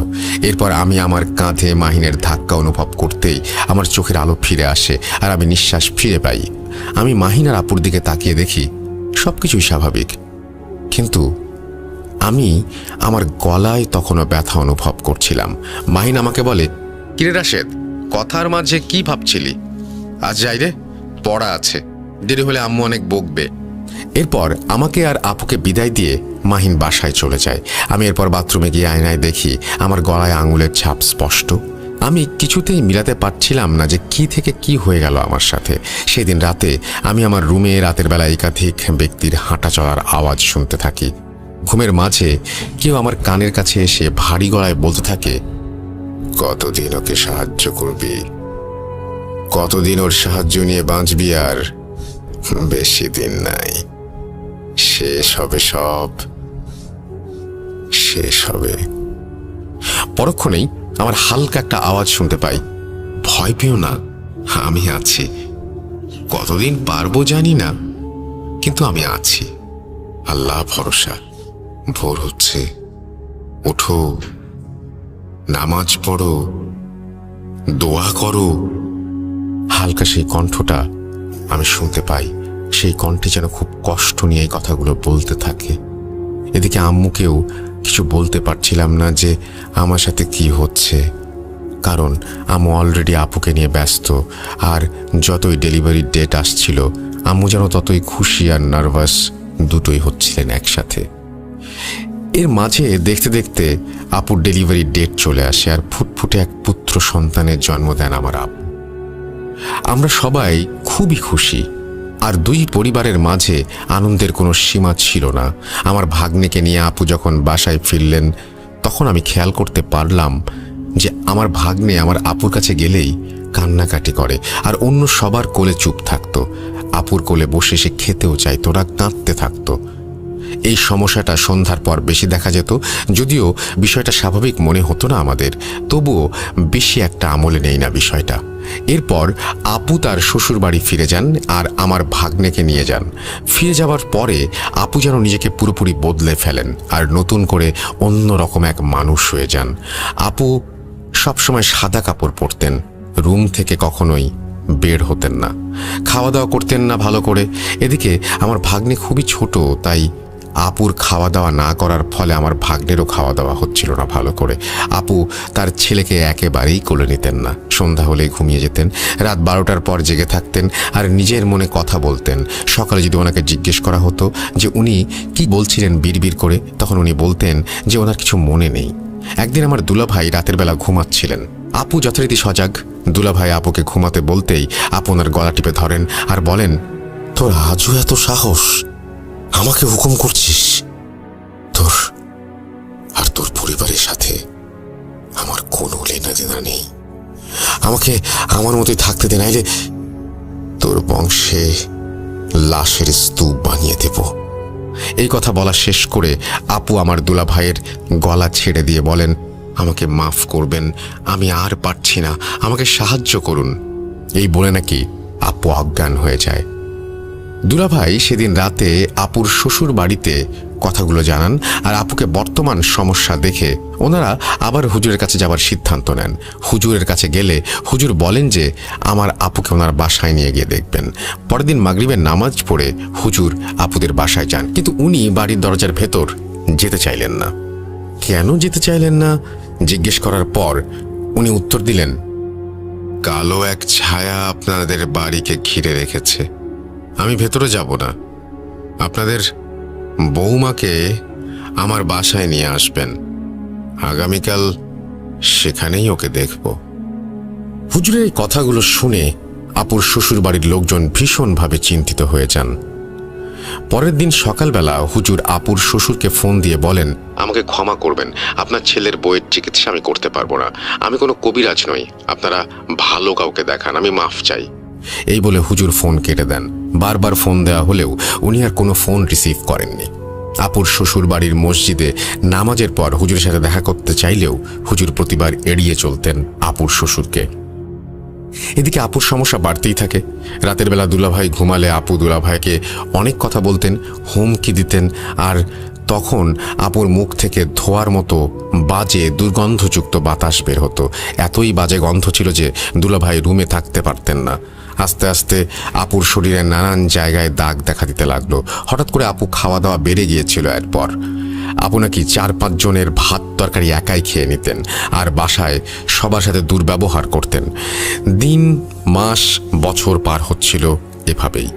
এরপর আমি আমার কাঁধে মাহিনের ধাক্কা অনুভব করতেই আমার চোখের আলো ফিরে আসে আর আমি নিঃশ্বাস ফিরে পাই। আমি মাহিন আর আপুর দিকে তাকিয়ে দেখি সবকিছুই স্বাভাবিক, কিন্তু আমি আমার গলায় তখনও ব্যথা অনুভব করছিলাম। মাহিন আমাকে বলে, কিরে রাশেদ, কথার মাঝে কি ভাবছিলি? আজ যাই রে, পড়া আছে, দেরি হলে আম্মু অনেক বকবে। এরপর আমাকে আর আপুকে বিদায় দিয়ে মাহিন বাসায় চলে যায়। আমি এরপর বাথরুমে গিয়ে আয়নায় দেখি আমার গলায় আঙুলের ছাপ স্পষ্ট। আমি কিছুতেই মিলাতে পারছিলাম না যে কি থেকে কি হয়ে গেল আমার সাথে। সেদিন রাতে আমি আমার রুমে রাতের বেলা একাধিক ব্যক্তির হাঁটা চলার আওয়াজ শুনতে থাকি। ঘুমের মাঝে কেউ আমার কানের কাছে এসে ভারী গলায় বলতে থাকে, কতদিন ওকে সাহায্য করবি, কতদিন ওর সাহায্য নিয়ে বাঁচবি, আর বেশি দিন নাই, শেষ হবে, সব শেষ হবে। পরক্ষণেই আমার হালকা একটা আওয়াজ শুনতে পাই, ভয় পেও না, আমি আছি, কতদিন পারবো জানি না, কিন্তু আমি আছি, আল্লাহ ভরসা। ভোর হচ্ছে, ওঠো, নামাজ পড়ো, দোয়া করো। হালকা সেই কণ্ঠটা আমি শুনতে পাই। সেই কণ্ঠে যেন খুব কষ্ট নিয়ে এই কথাগুলো বলতে থাকে। এদিকে আম্মুকেও কিছু বলতে পারছিলাম না যে আমার সাথে কি হচ্ছে, কারণ আম্মু অলরেডি আপুকে নিয়ে ব্যস্ত। আর যতই ডেলিভারির ডেট আসছিল, আম্মু যেন ততই খুশি আর নার্ভাস দুটোই হচ্ছিলেন একসাথে। এর মাঝে দেখতে দেখতে আপুর ডেলিভারির ডেট চলে আসে, আর ফুটফুটে এক পুত্র সন্তানের জন্ম দেন আমার আপু। আমরা সবাই খুবই খুশি, আর দুই পরিবারের মাঝে আনন্দের কোনো সীমা ছিল না। আমার ভাগ্নেকে নিয়ে আপু যখন বাসায় ফিরলেন, তখন আমি খেয়াল করতে পারলাম যে আমার ভাগ্নে আমার আপুর কাছে গেলেই কান্নাকাটি করে, আর অন্য সবার কোলে চুপ থাকতো। আপুর কোলে বসে সে খেতেও চাইতো না, কাঁদতে থাকতো। এই সমস্যাটা সন্ধ্যার পর বেশি দেখা যেত, যদিও বিষয়টা স্বাভাবিক মনে হতো না আমাদের, তবুও বেশি একটা আমলে নেই না বিষয়টা। এরপর আপু তার শ্বশুর বাড়ি ফিরে যান আর আমার ভাগ্নেকে নিয়ে যান। ফিরে যাওয়ার পরে আপু যেন নিজেকে পুরোপুরি বদলে ফেলেন আর নতুন করে অন্যরকম এক মানুষ হয়ে যান। আপু সবসময় সাদা কাপড় পরতেন, রুম থেকে কখনোই বের হতেন না, খাওয়া দাওয়া করতেন না ভালো করে। এদিকে আমার ভাগ্নে খুবই ছোট, তাই আপুর খাওয়া দাওয়া না করার ফলে আমার ভাগ্নেরও খাওয়া দাওয়া হচ্ছিল না ভালো করে। আপু তার ছেলেকে একেবারেই কোলে নিতেন না, সন্ধ্যা হলেই ঘুমিয়ে যেতেন, রাত 12টার পর জেগে থাকতেন আর নিজের মনে কথা বলতেন। সকালে যদি ওনাকে জিজ্ঞেস করা হতো যে উনি কি বলছিলেন বিড়বিড় করে, তখন উনি বলতেন যে ওনার কিছু মনে নেই। একদিন আমার দুলাভাই রাতের বেলা ঘুমাচ্ছিলেন, আপু যথারীতি সজাগ। দুলাভাই আপুকে ঘুমাতে বলতেই আপু ওনার গলা টিপে ধরেন আর বলেন, তোর আজও এত সাহস, আমাকে হুকুম করছিস? তোর আর তোর পরিবারের সাথে আমার কোনো লেনাদেনা নেই, আমাকে আমার মতোই থাকতে দে, নাইলে তোর বংশে লাশের স্তূপ বানিয়ে দেব। এই কথা বলা শেষ করে আপু আমার দুলাভাইয়ের গলা ছেড়ে দিয়ে বলেন, আমাকে মাফ করবেন, আমি আর পারছি না, আমাকে সাহায্য করুন। এই বলে নাকি আপু অজ্ঞান হয়ে যায়। দুলাভাই সেদিন রাতে আপুর শ্বশুর বাড়িতে কথাগুলো জানান, আর আপুকে বর্তমান সমস্যা দেখে ওনারা আবার হুজুরের কাছে যাবার সিদ্ধান্ত নেন। হুজুরের কাছে গেলে হুজুর বলেন যে আমার আপুকে ওনার বাসায় নিয়ে গিয়ে দেখবেন। পরের দিন মাগরিবের নামাজ পড়ে হুজুর আপুদের বাসায় যান, কিন্তু উনি বাড়ির দরজার ভেতর যেতে চাইলেন না। কেন যেতে চাইলেন না জিজ্ঞেস করার পর উনি উত্তর দিলেন, কালো এক ছায়া আপনাদের বাড়িকে ঘিরে রেখেছে, আমি ভেতরে যাব না, আপনাদের বৌমাকে আমার বাসায় নিয়ে আসবেন, আগামীকাল সেখানেই ওকে দেখব। হুজুরের এই কথাগুলো শুনে আপুর শ্বশুর বাড়ির লোকজন ভীষণভাবে চিন্তিত হয়ে যান। পরের দিন সকালবেলা হুজুর আপুর শ্বশুরকে ফোন দিয়ে বলেন, আমাকে ক্ষমা করবেন, আপনার ছেলের বইয়ের চিকিৎসা আমি করতে পারবো না, আমি কোনো কবিরাজ নই, আপনারা ভালো কাউকে দেখান, আমি মাফ চাই। এই বলে হুজুর ফোন কেটে দেন। বারবার ফোন দেওয়া হলেও উনি আর কোনো ফোন রিসিভ করেননি। আপুর শ্বশুর বাড়ির মসজিদে নামাজের পর হুজুরের সাথে দেখা করতে চাইলেও হুজুর প্রতিবার এড়িয়ে চলতেন আপুর শ্বশুরকে। এদিকে আপুর সমস্যা বাড়তেই থাকে। রাতের বেলা দুলাভাই ঘুমালে আপু দুলাভাইকে অনেক কথা বলতেন, হুমকি দিতেন, আর তখন আপুর মুখ থেকে ধোয়ার মতো বাজে দুর্গন্ধযুক্ত বাতাস বের হতো। এতই বাজে গন্ধ ছিল যে দুলাভাই রুমে থাকতে পারতেন না। আস্তে আস্তে আপুর শরীরে নানান জায়গায় দাগ দেখা দিতে লাগলো। হঠাৎ করে আপু খাওয়া দাওয়া বেড়ে গিয়েছিল। এরপর আপু নাকি 4-5 জনের ভাত তরকারি একাই খেয়ে নিতেন আর বাসায় সবার সাথে দুর্ব্যবহার করতেন। দিন, মাস, বছর পার হচ্ছিল এভাবেই।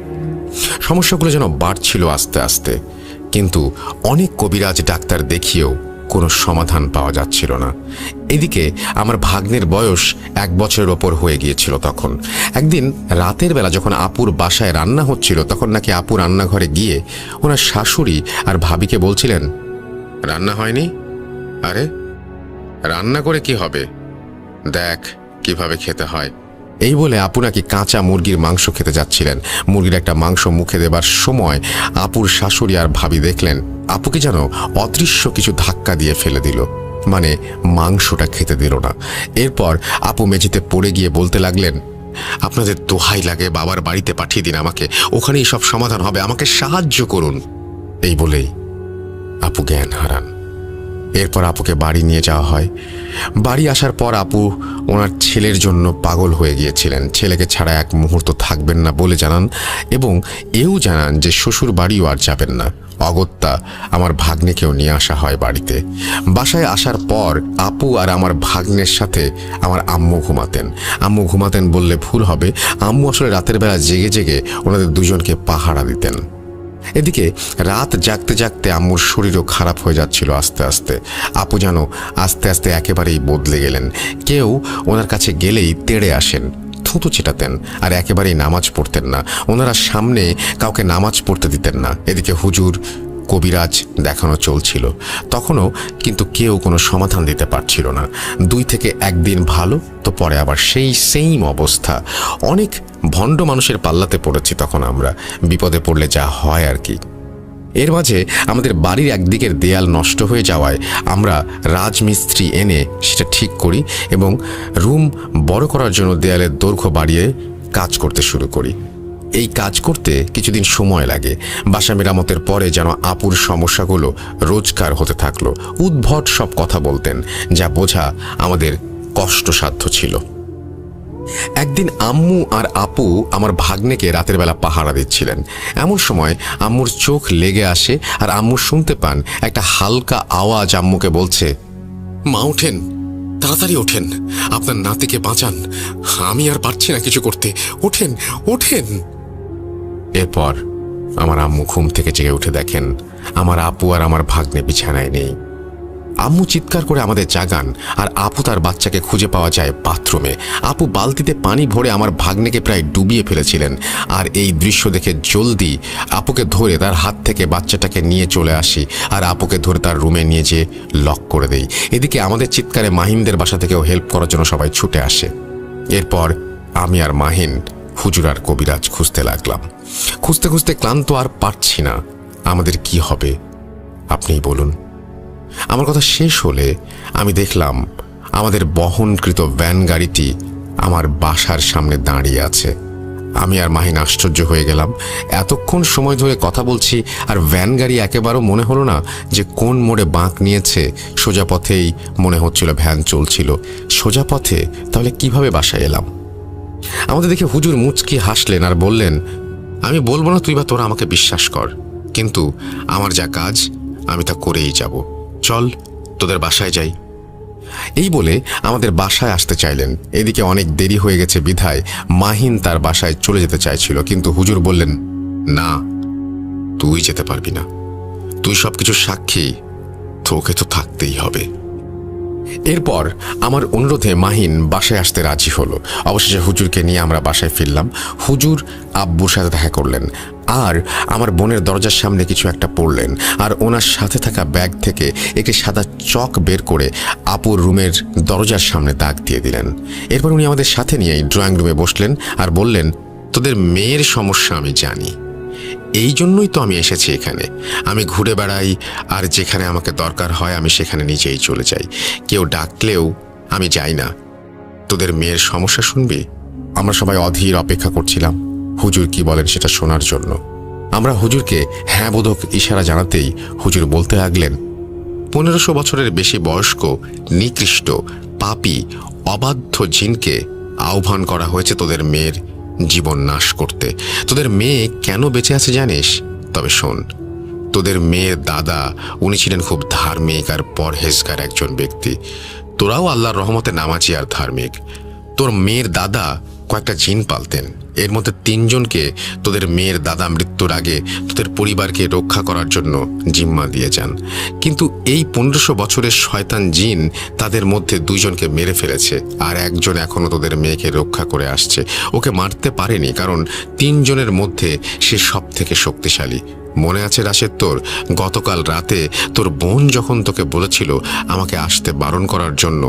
সমস্যাগুলো যেন বাড়ছিল আস্তে আস্তে, কিন্তু অনেক কবিরাজ ডাক্তার দেখিয়েও কোনো সমাধান পাওয়া যাচ্ছিল না। এদিকে আমার ভাগ্নের বয়স 1 বছরের ওপর হয়ে গিয়েছিল তখন। একদিন রাতের বেলা যখন আপুর বাসায় রান্না হচ্ছিল, তখন নাকি আপু রান্নাঘরে গিয়ে ওনার শাশুড়ি আর ভাবিকে বলছিলেন, রান্না হয়নি? আরে রান্না করে কি হবে, দেখ কিভাবে খেতে হয়। এই বলে আপু নাকি কাঁচা মুরগির মাংস খেতে যাচ্ছিলেন। মুরগির একটা মাংস মুখে দেবার সময় আপুর শাশুড়ি আর ভাবি দেখলেন আপুকে যেন অদৃশ্য কিছু ধাক্কা দিয়ে ফেলে দিল, মানে মাংসটা খেতে দিল না। এরপর আপু মেঝেতে পড়ে গিয়ে বলতে লাগলেন, আপনাদের দোহাই লাগে, বাবার বাড়িতে পাঠিয়ে দিন আমাকে, ওখানেই সব সমাধান হবে, আমাকে সাহায্য করুন। এই বলেই আপু জ্ঞান হারান। এরপর আপুকে বাড়ি নিয়ে যাওয়া হয়। বাড়ি আসার পর আপু ওনার ছেলের জন্য পাগল হয়ে গিয়েছিলেন। ছেলেকে ছাড়া এক মুহূর্ত থাকবেন না বলে জানান, এবং এও জানান যে শ্বশুর বাড়িও আর যাবেন না। অগত্যা আমার ভাগ্নেকেও নিয়ে আসা হয় বাড়িতে। বাসায় আসার পর আপু আর আমার ভাগ্নের সাথে আমার আম্মু ঘুমাতেন। আম্মু ঘুমাতেন বললে ভুল হবে, আম্মু আসলে রাতের বেলা জেগে জেগে ওনাদের দুজনকে পাহারা দিতেন। এদিকে রাত জাগতে জাগতে আম্মুর শরীরও খারাপ হয়ে যাচ্ছিল আস্তে আস্তে। আপু যেন আস্তে আস্তে একেবারেই বদলে গেলেন। কেউ ওনার কাছে গেলেই তেড়ে আসেন, থুতু ছিটাতেন, আর একেবারেই নামাজ পড়তেন না। ওনারা সামনে কাউকে নামাজ পড়তে দিতেন না। এদিকে হুজুর, কবিরাজ দেখানো চলছিল, তখনও কিন্তু কেউ কোনো সমাধান দিতে পারছিল না। 2 থেকে 1 দিন ভালো, তো পরে আবার সেই সেম অবস্থা। অনেক ভণ্ড মানুষের পাল্লাতে পড়েছি তখন আমরা, বিপদে পড়লে যা হয় আর কি। এর মাঝে আমাদের বাড়ির একদিকের দেয়াল নষ্ট হয়ে যাওয়ায় আমরা রাজমিস্ত্রি এনে সেটা ঠিক করি এবং রুম বড় করার জন্য দেয়ালের দৈর্ঘ্য বাড়িয়ে কাজ করতে শুরু করি। এই কাজ করতে কিছুদিন সময় লাগে। বাসা মেরামতের পরে যেন আপুর সমস্যাগুলো রোজকার হতে থাকলো। উদ্ভট সব কথা বলতেন, যা বোঝা আমাদের কষ্টসাধ্য ছিল। একদিন আম্মু আর আপু আমার ভাগ্নেকে রাতের বেলা পাহারা দিচ্ছিলেন। এমন সময় আম্মুর চোখ লেগে আসে আর আম্মু শুনতে পান একটা হালকা আওয়াজ আম্মুকে বলছে, মা ওঠেন, তাড়াতাড়ি ওঠেন, আপনার নাতিকে বাঁচান, আমি আর পারছি না কিছু করতে, ওঠেন ওঠেন। এরপর আমার আম্মু ঘুম থেকে জেগে উঠে দেখেন আমার আপু আর আমার ভাগ্নে বিছানায় নেই। আম্মু চিৎকার করে আমাদের জাগান আর আপু তার বাচ্চাকে খুঁজে পাওয়া যায় বাথরুমে। আপু বালতিতে পানি ভরে আমার ভাগ্নেকে প্রায় ডুবিয়ে ফেলেছিলেন। আর এই দৃশ্য দেখে জলদি আপুকে ধরে তার হাত থেকে বাচ্চাটাকে নিয়ে চলে আসি আর আপুকে ধরে তার রুমে নিয়ে যেয়ে লক করে দেই। এদিকে আমাদের চিৎকারে মাহিনদের বাসা থেকেও হেল্প করার জন্য সবাই ছুটে আসে। এরপর আমি আর মাহিন হুজুর আর কবিরাজ খুঁজতে লাগলাম। খুঁজতে খুঁজতে ক্লান্ত আর পারছি না। আমাদের কি হবে আপনিই বলুন। আমার কথা শেষ হলে আমি দেখলাম আমাদের বহনকৃত ভ্যান গাড়িটি আমার বাসার সামনে দাঁড়িয়ে আছে। আমি আর মাহিন আশ্চর্য হয়ে গেলাম। এতক্ষণ সময় ধরে কথা বলছি আর ভ্যান গাড়ি একেবারেও মনে হলো না যে কোন মোড়ে বাঁক নিয়েছে। সোজা পথেই মনে হচ্ছিল ভ্যান চলছিল। সোজা পথে তাহলে কিভাবে বাসায় এলাম? আমাদের দেখে হুজুর মুচকি হাসলেন আর বললেন, আমি বলবো না তুই বা তোরা আমাকে বিশ্বাস কর, কিন্তু আমার যা কাজ আমি তা করেই যাব। চল তোদের বাসায় যাই। এই বলে আমাদের বাসায় আসতে চাইলেন। এদিকে অনেক দেরি হয়ে গেছে বিধায় মাহিন তার বাসায় চলে যেতে চাইছিল, কিন্তু হুজুর বললেন, না তুই যেতে পারবি না, তুই সবকিছু সাক্ষী, তোকে তো থাকতেই হবে। এরপর আমার অনুরোধে মাহিন বাসায় আসতে রাজি হলো। অবশেষে হুজুরকে নিয়ে আমরা বাসায় ফিরলাম। হুজুর আব্বুর সাথে দেখা করলেন আর আমার বোনের দরজার সামনে কিছু একটা পড়লেন আর ওনার সাথে থাকা ব্যাগ থেকে একটি সাদা চক বের করে আপুর রুমের দরজার সামনে দাগ দিয়ে দিলেন। এরপর উনি আমাদের সাথে নিয়ে ড্রয়িং রুমে বসলেন আর বললেন, তোদের মেয়ের সমস্যা আমি জানি, এই জন্যই তো আমি এসেছি এখানে। আমি ঘুরে বেড়াই আর যেখানে আমাকে দরকার হয় আমি সেখানে নিজেই চলে যাই। কেউ ডাকলেও আমি যাই না। তোদের মেয়ের সমস্যা শুনবি? আমরা সবাই অধীর অপেক্ষা করছিলাম হুজুর কি বলেন সেটা শোনার জন্য। আমরা হুজুরকে হ্যাঁ বোধক ইশারা জানাতেই হুজুর বলতে লাগলেন, 1500 বছরের বেশি বয়স্ক, নিকৃষ্ট, পাপী, অবাধ্য জিনকে আহ্বান করা হয়েছে তোদের মেয়ের জীবন নাশ করতে। তোদের মেয়ে কেন বেঁচে আছে জানিস? তবে শোন, তোদের মেয়ের দাদা উনি ছিলেন খুব ধার্মিক আর পরহেজগার একজন ব্যক্তি। তোরাও আল্লাহর রহমতে নামাজি আর ধার্মিক। তোর মেয়ের দাদা কয়েকটা জিন পালতেন, এর মধ্যে 3 জনকে তোদের মেয়ের দাদা মৃত্যুর আগে তোদের পরিবারকে রক্ষা করার জন্য জিম্মা দিয়ে যান। কিন্তু এই 1500 বছরের শয়তান জিন তাদের মধ্যে 2 জনকে মেরে ফেলেছে, আর একজন এখনো তোদের মেয়েকে রক্ষা করে আসছে। ওকে মারতে পারেনি কারণ 3 জনের মধ্যে সে সব থেকে শক্তিশালী। মনে আছে রাশেদ তোর, গতকাল রাতে তোর বোন যখন তোকে বলেছিল আমাকে আসতে বারণ করার জন্য,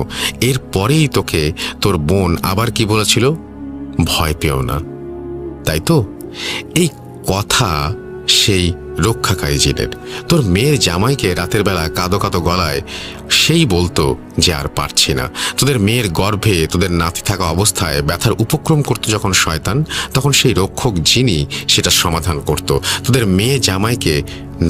এরপরেই তোকে তোর বোন আবার কি বলেছিল? ভয় পেও না, তাই তো? এই কথা সেই রক্ষাকারী জিনের। তোর মেয়ের জামাইকে রাতের বেলা কাঁদো কাঁদো গলায় সেই বলতো যে আর পারছি না। তোদের মেয়ের গর্ভে তোদের নাতি থাকা অবস্থায় ব্যথার উপক্রম করতো যখন শয়তান, তখন সেই রক্ষক জিনই সেটা সমাধান করত। তোদের মেয়ে জামাইকে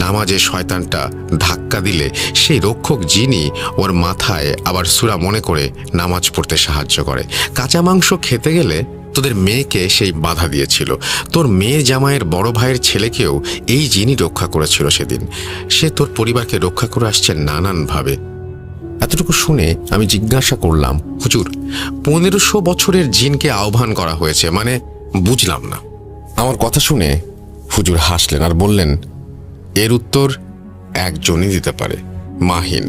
নামাজে শয়তানটা ধাক্কা দিলে সেই রক্ষক জিনই ওর মাথায় আবার সূরা মনে করে নামাজ পড়তে সাহায্য করে। কাঁচা মাংস খেতে গেলে তোদের মেয়েকে সেই বাধা দিয়েছিল। তোর মেয়ের জামাইয়ের বড় ভাইয়ের ছেলেকেও এই জিনই রক্ষা করেছিল সেদিন। সে তোর পরিবারকে রক্ষা করে আসছে নানানভাবে। এতটুকু শুনে আমি জিজ্ঞাসা করলাম, হুজুর 1500 বছরের জিনকে আহ্বান করা হয়েছে মানে? বুঝলাম না। আমার কথা শুনে হুজুর হাসলেন আর বললেন, এর উত্তর একজনই দিতে পারে, মাহিন।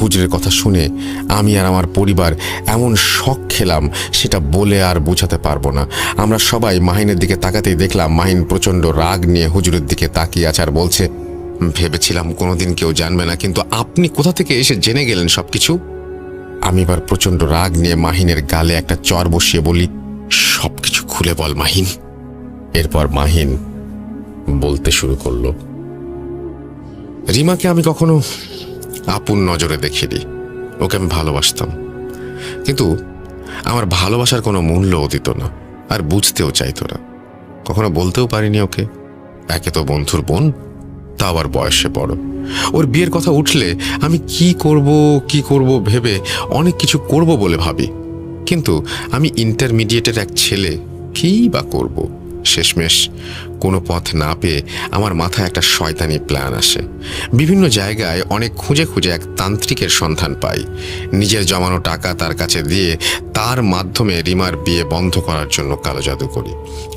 হুজুরের কথা শুনে আমি আর আমার পরিবার এমন শক খেলাম সেটা বলে আর বোঝাতে পারবো না। আমরা সবাই মাহিনের দিকে তাকাতেই দেখলাম মাহিন প্রচণ্ড রাগ নিয়ে হুজুরের দিকে তাকিয়ে আছে আর বলছে, ভেবেছিলাম কোনোদিন কেউ জানবে না, কিন্তু আপনি কোথা থেকে এসে জেনে গেলেন সবকিছু? আমি এবার প্রচণ্ড রাগ নিয়ে মাহিনের গালে একটা চর বসিয়ে বলি, সবকিছু খুলে বল মাহিন। এরপর মাহিন বলতে শুরু করলো, রিমাকে আমি কখনো আপন নজরে দেখিনি। ওকে আমি ভালোবাসতাম, কিন্তু আমার ভালোবাসার কোনো মূল্যও দিত না আর বুঝতেও চাইতো না। কখনো বলতেও পারিনি ওকে। একে তো বন্ধুর বোন, তা আবার বয়সে বড়। ওর বিয়ের কথা উঠলে আমি কি করব ভেবে অনেক কিছু করব বলে ভাবি, কিন্তু আমি ইন্টারমিডিয়েটের এক ছেলে, কী বা করব? শেষমেশ কোনো পথ না পেয়ে আমার মাথায় একটা শয়তানি প্ল্যান আসে। বিভিন্ন জায়গায় অনেক খুঁজে খুঁজে এক তান্ত্রিকের সন্ধান পাই। নিজের জমানো টাকা তার কাছে দিয়ে তার মাধ্যমে রিমার বিয়ে বন্ধ করার জন্য কালো জাদু করি।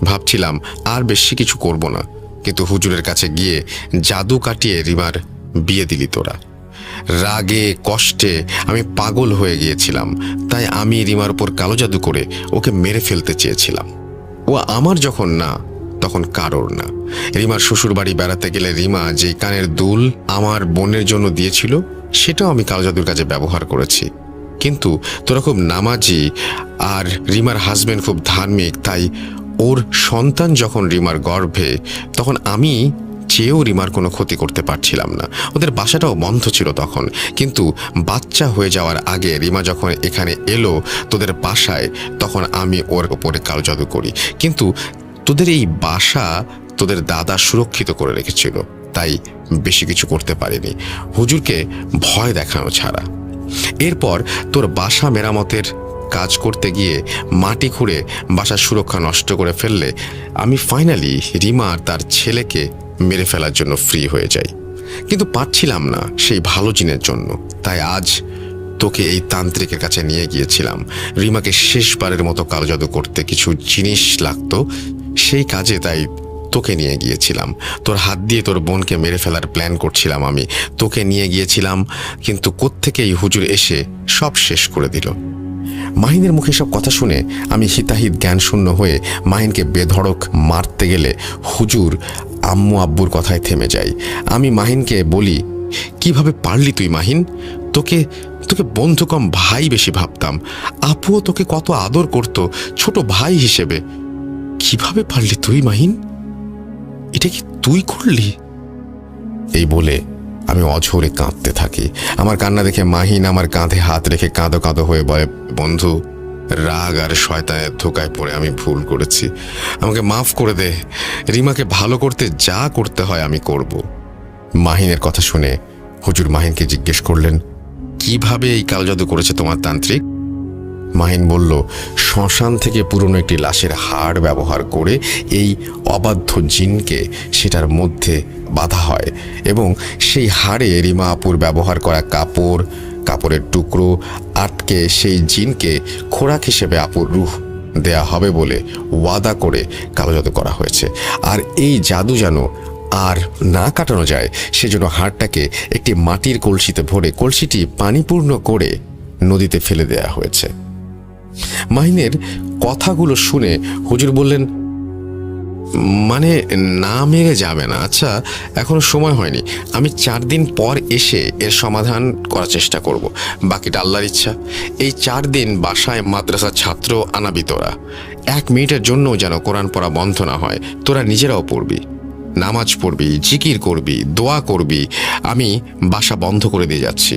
ভাবছিলাম আর বেশি কিছু করব না, কিন্তু হুজুরের কাছে গিয়ে জাদু কাটিয়ে রিমার বিয়ে দিলি তোরা। রাগে কষ্টে আমি পাগল হয়ে গিয়েছিলাম, তাই আমি রিমার উপর কালো জাদু করে ওকে মেরে ফেলতে চেয়েছিলাম। ও আমার যখন না, তখন কারোর না। রিমার শ্বশুর বাড়ি বেড়াতে গেলে রিমা যে কানের দুল আমার বোনের জন্য দিয়েছিল সেটাও আমি কালো জাদুর কাজে ব্যবহার করেছি। কিন্তু তোরা খুব নামাজি আর রিমার হাজবেন্ড খুব ধার্মিক, তাই ওর সন্তান যখন রিমার গর্ভে, তখন আমি চেয়েও রিমার কোনো ক্ষতি করতে পারছিলাম না। ওদের বাসাটাও বন্ধ ছিল তখন, কিন্তু বাচ্চা হয়ে যাওয়ার আগে রিমা যখন এখানে এলো তোদের বাসায়, তখন আমি ওর ওপরে কালো জাদু করি। কিন্তু তোদের এই বাসা তোদের দাদা সুরক্ষিত করে রেখেছিল, তাই বেশি কিছু করতে পারিনি হুজুরকে ভয় দেখানো ছাড়া। এরপর তোর বাসা মেরামতের কাজ করতে গিয়ে মাটি খুঁড়ে বাসার সুরক্ষা নষ্ট করে ফেললে আমি ফাইনালি রিমা আর তার ছেলেকে মেরে ফেলার জন্য ফ্রি হয়ে যাই। কিন্তু পারছিলাম না সেই ভালো জিনের জন্য, তাই আজ তোকে এই তান্ত্রিকের কাছে নিয়ে গিয়েছিলাম। রিমাকে শেষবারের মতো কালো জাদু করতে কিছু জিনিস লাগতো, সেই কাজে তাই তোকে নিয়ে গিয়েছিলাম। তোর হাত দিয়ে তোর বোনকে মেরে ফেলার প্ল্যান করছিলাম আমি, তোকে নিয়ে গিয়েছিলাম, কিন্তু কোত্থেকে এই হুজুর এসে সব শেষ করে দিল। মাহিনের মুখে সব কথা শুনে আমি হিতাহিত জ্ঞান শূন্য হয়ে মাহিনকে বেধড়ক মারতে গেলে হুজুর আম্মু আব্বুর কথায় থেমে যাই। আমি মাহিনকে বলি, কিভাবে পারলি তুই মাহিন? তোকে তোকে বন্ধু কম ভাই বেশি ভাবতাম। আপুও তোকে কত আদর করত ছোট ভাই হিসেবে। কিভাবে পারলি তুই মাহিন? এটা কি তুই করলি? এই বলে আমি অঝরে কাঁদতে থাকি। আমার কান্না দেখে মাহিন আমার কাঁধে হাত রেখে কাঁদো কাঁদো হয়ে বলে, বন্ধু রাগ আর শয়তানের ধোকায় পড়ে আমি ভুল করেছি, আমাকে মাফ করে দে। রিমাকে ভালো করতে যা করতে হয় আমি করব। মাহিনের কথা শুনে হুজুর মাহিনকে জিজ্ঞেস করলেন, কিভাবে এই কালো জাদু করেছে তোমার তান্ত্রিক? মাহিন বলল, শ্মশান থেকে পুরনো একটি লাশের হাড় ব্যবহার করে এই অবাধ্য জিনকে সেটার মধ্যে বাঁধা হয় এবং সেই হাড়ে রিমা আপুর ব্যবহার করা কাপড়ের টুকরো আটকে সেই জিনকে খোরাক হিসেবে আপুর রূহ দেয়া হবে বলে ওয়াদা করে কালো জাদু করা হয়েছে। আর এই জাদু যেন আর না কাটানো যায় সেজন্য হাড়টাকে একটি মাটির কলসিতে ভরে কলসিটি পানিপূর্ণ করে নদীতে ফেলে দেয়া হয়েছে। মাহিনের কথাগুলো শুনে হুজুর বললেন, মানে না মেরে যাবে না? আচ্ছা, এখনো সময় হয়নি, আমি 4 দিন পর এসে এর সমাধান করার চেষ্টা করব, বাকিটা আল্লাহর ইচ্ছা। এই 4 দিন বাসায় মাদ্রাসার ছাত্র আনাবি তোরা, 1 মিনিটের জন্য যেন কোরআন পড়া বন্ধ না হয়। তোরা নিজেরাও পড়বি, নামাজ পড়বি, জিকির করবি, দোয়া করবি। আমি বাসা বন্ধ করে দিয়ে যাচ্ছি।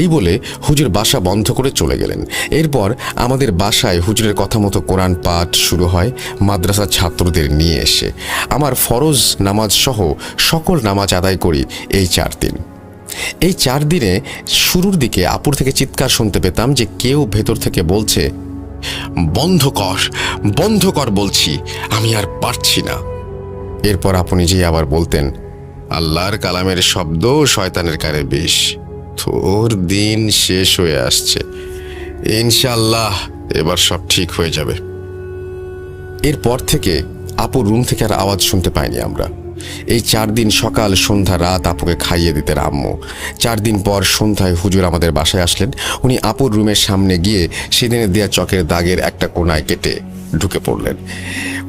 এই বলে হুজুর বাসা বন্ধ করে চলে গেলেন। এরপর আমাদের বাসায় হুজুরের কথা মতো কোরআন পাঠ শুরু হয় মাদ্রাসার ছাত্রদের নিয়ে এসে। আমার ফরজ নামাজ সহ সকল নামাজ আদায় করি এই 4 দিন। এই 4 দিনে শুরুর দিকে আপুর থেকে চিৎকার শুনতে পেতাম যে কেউ ভেতর থেকে বলছে, বন্ধ কর বলছি, আমি আর পারছি না। এরপর আপু নিজেই আবার বলতেন, আল্লাহর কালামের শব্দ শয়তানের কানে বিষ, তোর দিন শেষ হয়ে আসছে, ইনশাআল্লাহ এবার সব ঠিক হয়ে যাবে। এরপর থেকে আপুর রুম থেকে আর আওয়াজ শুনতে পাইনি আমরা। এই 4 দিন সকাল সন্ধ্যা রাত আপুকে খাইয়ে দিতেন আম্মু। 4 দিন পর সন্ধ্যায় হুজুর আমাদের বাসায় আসলেন। উনি আপুর রুমের সামনে গিয়ে সেদিনের দেয়া চকের দাগের একটা কোনায় কেটে ঢুকে পড়লেন।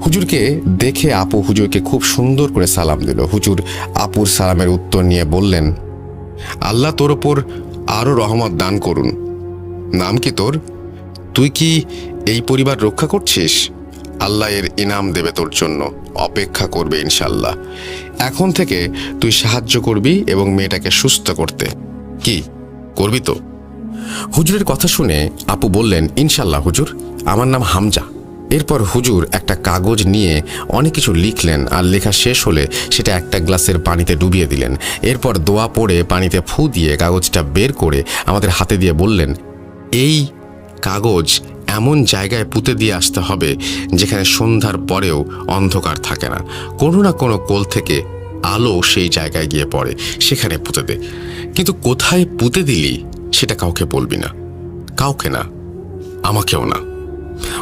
হুজুরকে দেখে আপু হুজুরকে খুব সুন্দর করে সালাম দিল। হুজুর আপুর সালামের উত্তর নিয়ে বললেন, আল্লাহ তোর ওপর আরো রহমত দান করুন। নাম কি তোর? তুই কি এই পরিবার রক্ষা করছিস? আল্লাহ এর ইনাম দেবে তোর জন্য, অপেক্ষা করবে ইনশাল্লাহ। এখন থেকে তুই সাহায্য করবি এবং মেয়েটাকে সুস্থ করতে। কি করবি তো? হুজুরের কথা শুনে আপু বললেন, ইনশাল্লাহ হুজুর, আমার নাম হামজা। এরপর হুজুর একটা কাগজ নিয়ে অনেক কিছু লিখলেন আর লেখা শেষ হলে সেটা একটা গ্লাসের পানিতে ডুবিয়ে দিলেন। এরপর দোয়া পড়ে পানিতে ফু দিয়ে কাগজটা বের করে আমাদের হাতে দিয়ে বললেন, এই কাগজ এমন জায়গায় পুঁতে দিয়ে আসতে হবে যেখানে সন্ধ্যার পরেও অন্ধকার থাকে না। কোনো না কোনো কোল থেকে আলো সেই জায়গায় গিয়ে পড়ে, সেখানে পুঁতে দে। কিন্তু কোথায় পুঁতে দিলি সেটা কাউকে বলবি না, কাউকে না, আমাকেও না।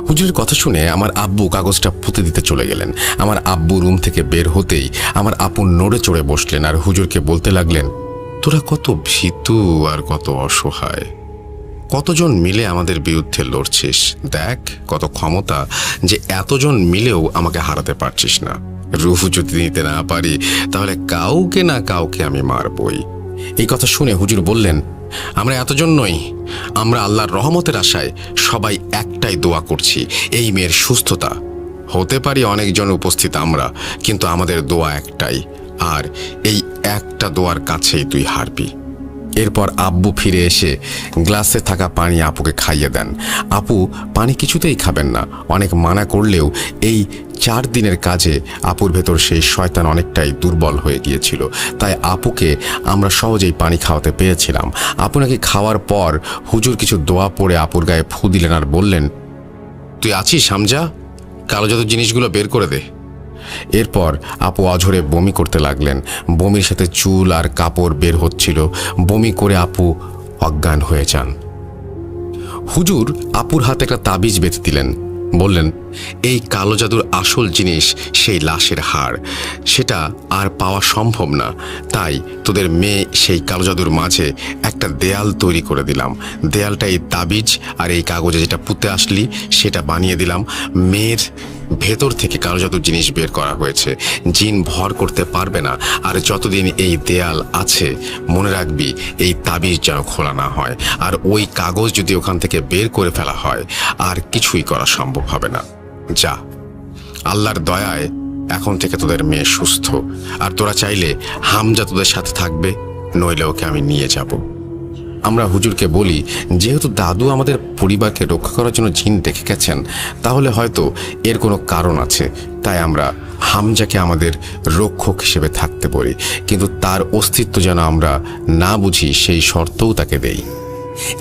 হুজুরের কথা শুনে আমার আব্বু কাগজটা পুঁতে দিতে চলে গেলেন। আমার আব্বু রুম থেকে বের হতেই আমার আপু নড়ে চড়ে বসলেন আর হুজুরকে বলতে লাগলেন, তোরা কত ভীতু আর কত অসহায়, কতজন মিলে আমাদের বিরুদ্ধে লড়ছিস, দেখ কত ক্ষমতা যে এতজন মিলেও আমাকে হারাতে পারছিস না। রূহ যদি নিতে না পারি তাহলে কাউকে না কাউকে আমি মারবই। এই কথা শুনে হুজুর বললেন, আমরা এতজন নই, আমরা আল্লাহর রহমতের আশায় সবাই একটাই দোয়া করছি, এই মেয়ের সুস্থতা। হতে পারি অনেকজন উপস্থিত আমরা, কিন্তু আমাদের দোয়া একটাই, আর এই একটা দোয়ার কাছেই তুই হারবি। এরপর আব্বু ফিরে এসে গ্লাসে থাকা পানি আপুকে খাইয়ে দেন। আপু পানি কিছুতেই খাবেন না। অনেক মানা করলেও এই 4 দিনের কাজে আপুর ভেতর সেই শয়তান অনেকটাই দুর্বল হয়ে গিয়েছিল। তাই আপুকে আমরা সহজেই পানি খাওয়াতে পেরেছিলাম। আপু নাকি খাওয়ার পর হুজুর কিছু দোয়া পড়ে আপুর গায়ে ফু দিলেন আর বললেন, তুই আছিস হামজা, কালো জাদু জিনিসগুলো বের করে দে। এরপর আপু অঝরে বমি করতে লাগলেন। বমির সাথে চুল আর কাপড় বের হচ্ছিল। বমি করে আপু অজ্ঞান হয়ে যান। হুজুর আপুর হাতে একটা তাবিজ বেঁধে দিলেন। বললেন, এই কালো জাদুর আসল জিনিস সেই লাশের হাড়, সেটা আর পাওয়া সম্ভব না। তাই তোদের মেয়ে সেই কালো জাদুর মাঝে একটা দেয়াল তৈরি করে দিলাম। দেয়ালটা এই তাবিজ আর এই কাগজে যেটা পুঁতে আসলি সেটা বানিয়ে দিলাম। মেয়ের ভেতর থেকে কালো জাদুর জিনিস বের করা হয়েছে, জিন ভর করতে পারবে না। আর যতদিন এই দেয়াল আছে মনে রাখবি এই তাবিজ যেন খোলা না হয়, আর ওই কাগজ যদি ওখান থেকে বের করে ফেলা হয় আর কিছুই করা সম্ভব হবে না। যা, আল্লাহর দয়ায় এখন থেকে তোদের মেয়ে সুস্থ, আর তোরা চাইলে হামজা তোদের সাথে থাকবে, নইলে ওকে আমি নিয়ে যাব। আমরা হুজুরকে বলি, যেহেতু দাদু আমাদের পরিবারকে রক্ষা করার জন্য জিন ডেকে গেছেন, তাহলে হয়তো এর কোনো কারণ আছে। তাই আমরা হামজাকে আমাদের রক্ষক হিসেবে থাকতে বলি, কিন্তু তার অস্তিত্ব যেন আমরা না বুঝি সেই শর্তও তাকে দেই।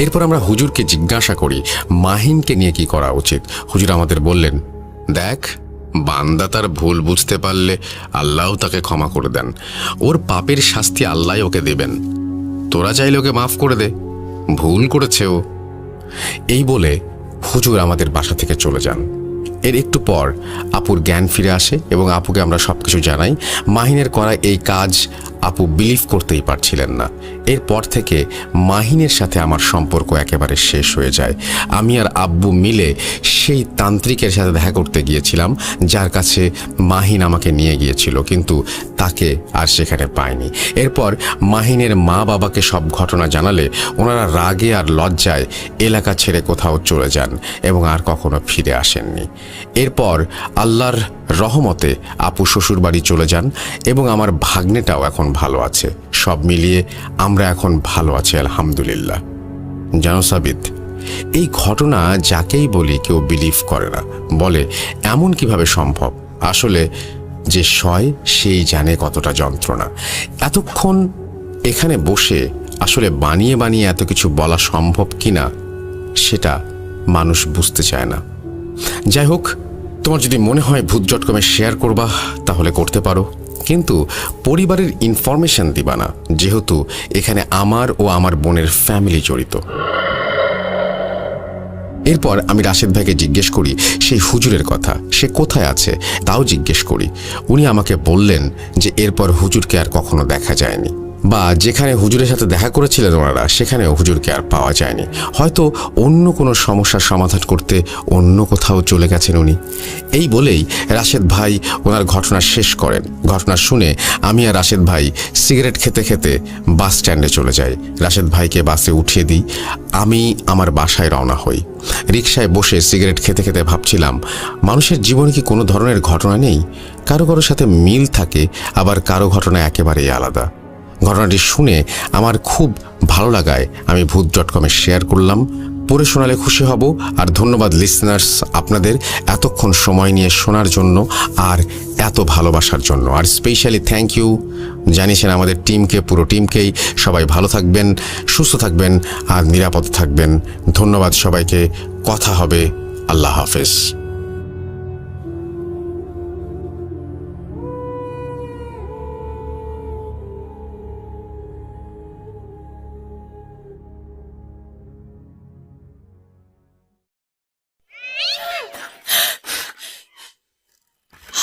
এরপর আমরা হুজুরকে জিজ্ঞাসা করি মাহিনকে নিয়ে কি করা উচিত। হুজুর আমাদের বললেন, দেখ, বান্দা তার ভুল বুঝতে পারলে আল্লাহ তাকে ক্ষমা করে দেন, ওর পাপের শাস্তি আল্লাহ ওকে দেবেন, তোরা চাইলে ওকে মাফ করে দে, ভুল করেছে ও। এই বলে হুজুর আমাদের বাসা থেকে চলে যান। এর একটু পর আপুর জ্ঞান ফিরে আসে এবং আপুকে আমরা সবকিছু জানাই। মাহিনের করা এই কাজ আপু বিলিভ করতেই পারছিলেন না। এরপর থেকে মাহিনের সাথে আমার সম্পর্ক একেবারে শেষ হয়ে যায়। আমি আর আব্বু মিলে সেই তান্ত্রিকের সাথে দেখা করতে গিয়েছিলাম, যার কাছে মাহিন আমাকে নিয়ে গিয়েছিল, কিন্তু তাকে আর সেখানে পাইনি। এরপর মাহিনের মা বাবাকে সব ঘটনা জানালে ওনারা রাগে আর লজ্জায় এলাকা ছেড়ে কোথাও চলে যান এবং আর কখনো ফিরে আসেননি। এরপর আল্লাহর রহমতে আপু শ্বশুর বাড়ি চলে যান এবং আমার ভাগ্নেটাও এখন ভালো আছে। সব মিলিয়ে আমরা এখন ভালো আছি আলহামদুলিল্লাহ। জানো সাবিত, এই ঘটনা যাকেই বলি কেউ বিলিভ করে না, বলে এমন কিভাবে সম্ভব। আসলে যে সয় সেই জানে কতটা যন্ত্রণা। এতক্ষণ এখানে বসে আসলে বানিয়ে বানিয়ে এত কিছু বলা সম্ভব কিনা সেটা মানুষ বুঝতে চায় না। যাই হোক, তোমার যদি মনে হয় ভূত.com শেয়ার করবা তাহলে করতে পারো, কিন্তু পরিবারের ইনফরমেশন দিবা না, যেহেতু এখানে আমার ও আমার বোনের ফ্যামিলি জড়িত। এরপর আমি রাশেদ ভাইকে জিজ্ঞেস করি সেই হুজুরের কথা, সে কোথায় আছে তাও জিজ্ঞেস করি। উনি আমাকে বললেন যে এরপর হুজুরকে আর কখনো দেখা যায়নি, বা যেখানে হুজুরের সাথে দেখা করেছিলেন ওনারা সেখানেও হুজুরকে আর পাওয়া যায়নি। হয়তো অন্য কোনো সমস্যার সমাধান করতে অন্য কোথাও চলে গেছেন উনি। এই বলেই রাশেদ ভাই ওনার ঘটনা শেষ করেন। ঘটনা শুনে আমি আর রাশেদ ভাই সিগারেট খেতে খেতে বাস স্ট্যান্ডে চলে যাই। রাশেদ ভাইকে বাসে উঠিয়ে দিই, আমি আমার বাসায় রওনা হই। রিকশায় বসে সিগারেট খেতে খেতে ভাবছিলাম, মানুষের জীবনে কি কোনো ধরনের ঘটনা নেই? কারো কারোর সাথে মিল থাকে, আবার কারো ঘটনা একেবারেই আলাদা। ঘটনাটি শুনে আমার খুব ভালো লাগায় আমি ভূত.com শেয়ার করলাম। পড়ে শোনালে খুশি হব। আর ধন্যবাদ লিসনার্স, আপনাদের এতক্ষণ সময় নিয়ে শোনার জন্য আর এত ভালোবাসার জন্য। আর স্পেশালি থ্যাংক ইউ জানিয়েছেন আমাদের টিমকে, পুরো টিমকেই। সবাই ভালো থাকবেন, সুস্থ থাকবেন আর নিরাপদ থাকবেন। ধন্যবাদ সবাইকে। কথা হবে। আল্লাহ হাফেজ।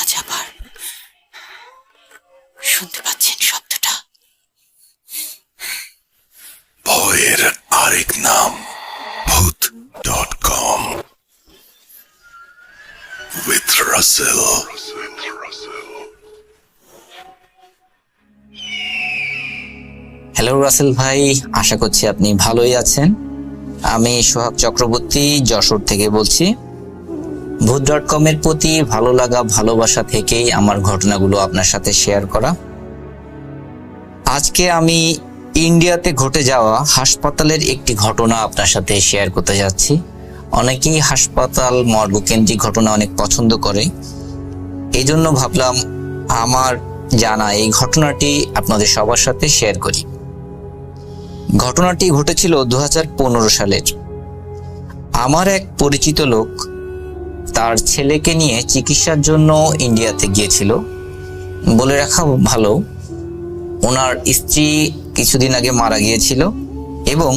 আজ আবার শুনতে পাচ্ছেন শব্দটা? ভয়ের আরেক নাম ভূত.com with Russell. হ্যালো রাসেল ভাই, আশা করছি আপনি ভালোই আছেন। আমি সোহাগ চক্রবর্তী যশোর থেকে বলছি। ভূত.com এর প্রতি ভালো লাগা, ভালোবাসা থেকেই আমার ঘটনাগুলো আপনার সাথে শেয়ার করা। আজকে আমি ইন্ডিয়াতে ঘটে যাওয়া হাসপাতালের একটি ঘটনা আপনার সাথে শেয়ার করতে যাচ্ছি। অনেকেই হাসপাতাল মর্গকেন্দ্রিক ঘটনা অনেক পছন্দ করে, এই জন্য ভাবলাম আমার জানা এই ঘটনাটি আপনাদের সবার সাথে শেয়ার করি। ঘটনাটি ঘটেছিল 2015 সালের। আমার এক পরিচিত লোক তার ছেলেকে নিয়ে চিকিৎসার জন্য ইন্ডিয়াতে গিয়েছিল। বলে রাখা ভালো, ওনার স্ত্রী কিছুদিন আগে মারা গিয়েছিল এবং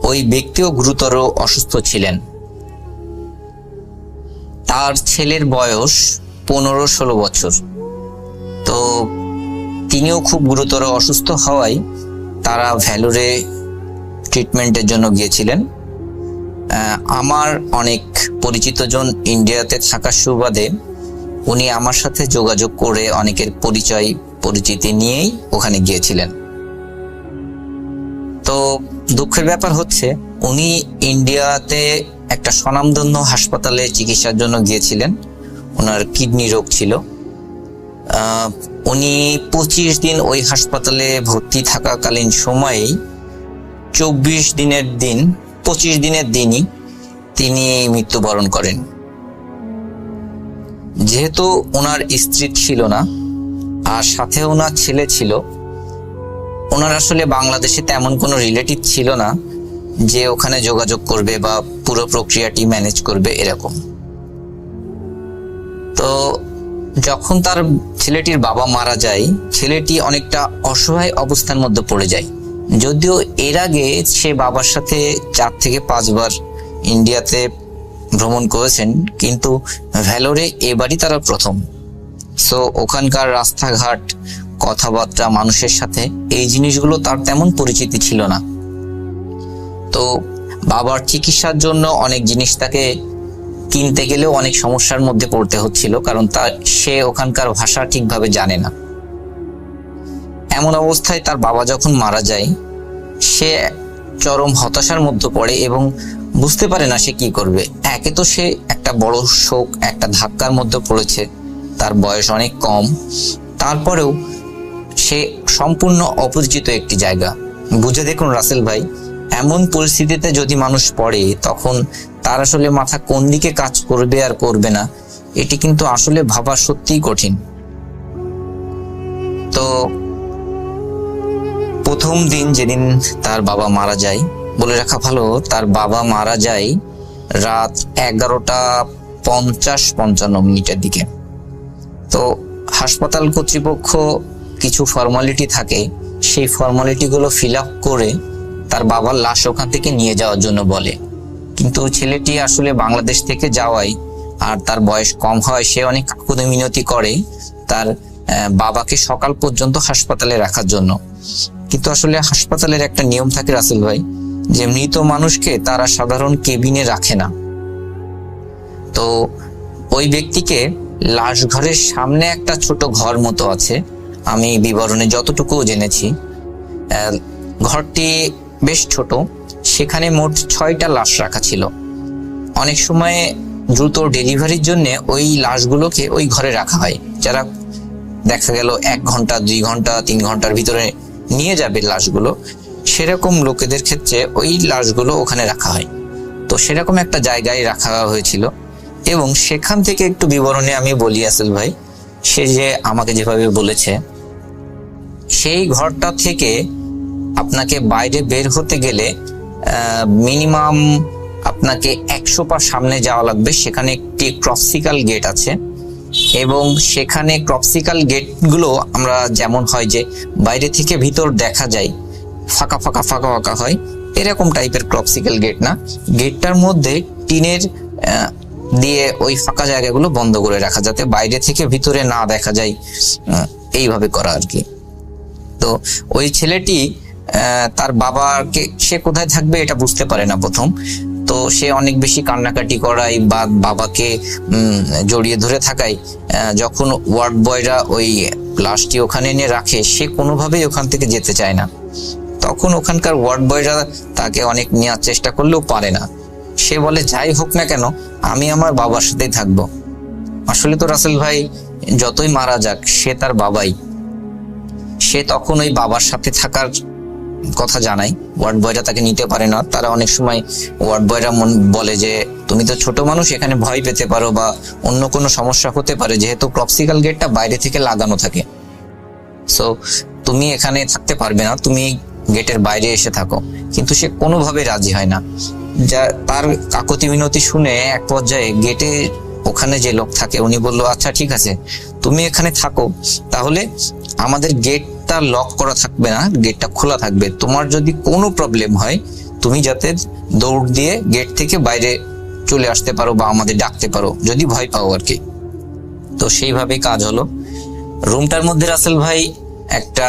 ওই ব্যক্তিও গুরুতর অসুস্থ ছিলেন। তার ছেলের বয়স 15-16 বছর। তো তিনিও খুব গুরুতর অসুস্থ হওয়ায় তারা ভ্যালুরে ট্রিটমেন্টের জন্য গিয়েছিলেন। আমার অনেক পরিচিত জন ইন্ডিয়াতে থাকার সুবাদে উনি আমার সাথে যোগাযোগ করে অনেকের পরিচয় পরিচিতি নিয়েই ওখানে গিয়েছিলেন। তো দুঃখের ব্যাপার হচ্ছে উনি ইন্ডিয়াতে একটা স্বনামধন্য হাসপাতালে চিকিৎসার জন্য গিয়েছিলেন। ওনার কিডনি রোগ ছিল। উনি 25 দিন ওই হাসপাতালে ভর্তি থাকাকালীন সময়েই 25 দিনের দিনই তিনি মৃত্যুবরণ করেন। যেহেতু ওনার স্ত্রী ছিল না আর সাথে ওনার ছেলে ছিল, ওনার আসলে বাংলাদেশে তেমন কোনো রিলেটিভ ছিল না, যে ওখানে যোগাযোগ করবে বা পুরো প্রক্রিয়াটি ম্যানেজ করবে এরকম। তো যখন তার ছেলেটির বাবা মারা যায়, ছেলেটি অনেকটা অসহায় অবস্থার মধ্যে পড়ে যায়। যদিও এর আগে সে বাবার সাথে 4 থেকে 5 বার ইন্ডিয়াতে ভ্রমণ করেছেন, কিন্তু ভ্যালোরে এবারই তারা প্রথম। সো ওখানকার রাস্তাঘাট, কথাবার্তা, মানুষের সাথে এই জিনিসগুলো তার তেমন পরিচিতি ছিল না। তো বাবার চিকিৎসার জন্য অনেক জিনিস তাকে কিনতে গেলেও অনেক সমস্যার মধ্যে পড়তে হচ্ছিল, কারণ সে ওখানকার ভাষা ঠিকভাবে জানে না। এমন অবস্থায় তার বাবা যখন মারা যায়, সে চরম হতাশার মধ্যে পড়ে এবং বুঝতে পারে না সে কি করবে। একে তো সে একটা বড় শোক, একটা ধাক্কার মধ্যে পড়েছে, তার বয়স অনেক কম, তারপরেও সে সম্পূর্ণ অপরিচিত একটি জায়গা। বুঝে দেখুন রাসেল ভাই, এমন পরিস্থিতিতে যদি মানুষ পড়ে তখন তার আসলে মাথা কোন দিকে কাজ করবে আর করবে না, এটি কিন্তু আসলে ভাবা সত্যিই কঠিন। তো প্রথম দিন যেদিন তার বাবা মারা যায়, বলে রাখা ভালো তার বাবা মারা যায় রাত 11:50-55 দিকে। তো হাসপাতাল কর্তৃপক্ষ কিছু ফর্মালিটি থাকে, সেই ফর্মালিটিগুলো ফিল আপ করে তার বাবার লাশ ওখান থেকে নিয়ে যাওয়ার জন্য বলে। কিন্তু ছেলেটি আসলে বাংলাদেশ থেকে যাওয়ায় আর তার বয়স কম হয়, সে অনেক কাকুতি মিনতি করে তার বাবাকে সকাল পর্যন্ত হাসপাতালে রাখার জন্য। কিন্তু আসলে হাসপাতালের একটা নিয়ম থাকে রাসেল ভাই, যে মৃত মানুষকে তারা সাধারণ কেবিনে রাখে না। তো ওই ব্যক্তিকে লাশ ঘরের সামনে একটা ছোট ঘর মতো আছে, আমি বিবরণে যতটুকু জেনেছি ঘরটি বেশ ছোট, সেখানে মোট 6টা লাশ রাখা ছিল। অনেক সময় দ্রুত ডেলিভারির জন্য ওই লাশগুলোকে ওই ঘরে রাখা হয়, যারা দেখা গেল 1 ঘন্টা 2 ঘন্টা 3 ঘন্টার ভিতরে নিয়ে যাবে লাশগুলো, সেরকম লোকেদের ক্ষেত্রে ওই লাশগুলো ওখানে রাখা হয়। তো সেরকম একটা জায়গায় রাখা হয়েছিল এবং সেখান থেকে একটু বিবরণে আমি বলি আসল ভাই, সে যে আমাকে যেভাবে বলেছে, সেই ঘরটা থেকে আপনাকে বাইরে বের হতে গেলে মিনিমাম আপনাকে 100 পা সামনে যাওয়া লাগবে। সেখানে একটি ক্রপসিক্যাল গেট আছে এবং সেখানে ক্রপসিক্যাল গেটগুলো আমরা যেমন হয় যে বাইরে থেকে ভিতর দেখা যায় ফাঁকা ফাঁকা ফাঁকা ফাঁকা হয়, এরকম টাইপের ক্রপসিক্যাল গেট না। গেটটার মধ্যে টিনের দিয়ে ওই ফাঁকা জায়গাগুলো বন্ধ করে রাখা, যাতে বাইরে থেকে ভিতরে না দেখা যায়, এইভাবে করা আর কি। তো ওই ছেলেটি তার বাবাকে, সে কোথায় থাকবে এটা বুঝতে পারে না প্রথম। তো সে অনেক বেশি কান্নাকাটি করায় বা বাবাকে জড়িয়ে ধরে থাকায় যখন ওয়ার্ড বয়রা ওই লাশটি ওখানে এনে রাখে, সে কোনোভাবেই ওখান থেকে যেতে চায় না। তখন ওখানকার ওয়ার্ড বয়রা তাকে অনেক নেওয়ার চেষ্টা করলেও পারে না। সে বলে, যাই হোক না কেন আমি আমার বাবার সাথেই থাকবো। আসলে তো রাসেল ভাই যতই মারা যাক সে তার বাবাই, সে তখন ওই বাবার সাথে থাকার কথা জানাই। ওয়ার্ড বয়রা তাকে নিতে পারে না। তারা অনেক সময় ওয়ার্ড বয়রা বলে যে তুমি তো ছোট মানুষ, এখানে ভয় পেতে পারো বা অন্য কোনো সমস্যা হতে পারে, যেহেতু ক্রপসিক্যাল গেটটা বাইরে থেকে লাগানো থাকে, সো তুমি এখানে থাকতে পারবে না, তুমি গেটের বাইরে এসে থাকো। কিন্তু সে কোনোভাবে রাজি হয় না। যা তার কাকুতি মিনতি শুনে এক পর্যায়ে গেটে ওখানে যে লোক থাকে উনি বললো, আচ্ছা ঠিক আছে তুমি এখানে থাকো, তাহলে আমাদের গেটটা লক করা থাকবে না, গেটটা খোলা থাকবে। তোমার যদি কোনো প্রবলেম হয় তুমি যাতে দৌড় দিয়ে গেট থেকে বাইরে চলে আসতে পারো বা আমাদের ডাকতে পারো যদি ভয় পাও আর কি। তো সেইভাবেই কাজ হলো। রুমটার মধ্যে রাসেল ভাই একটা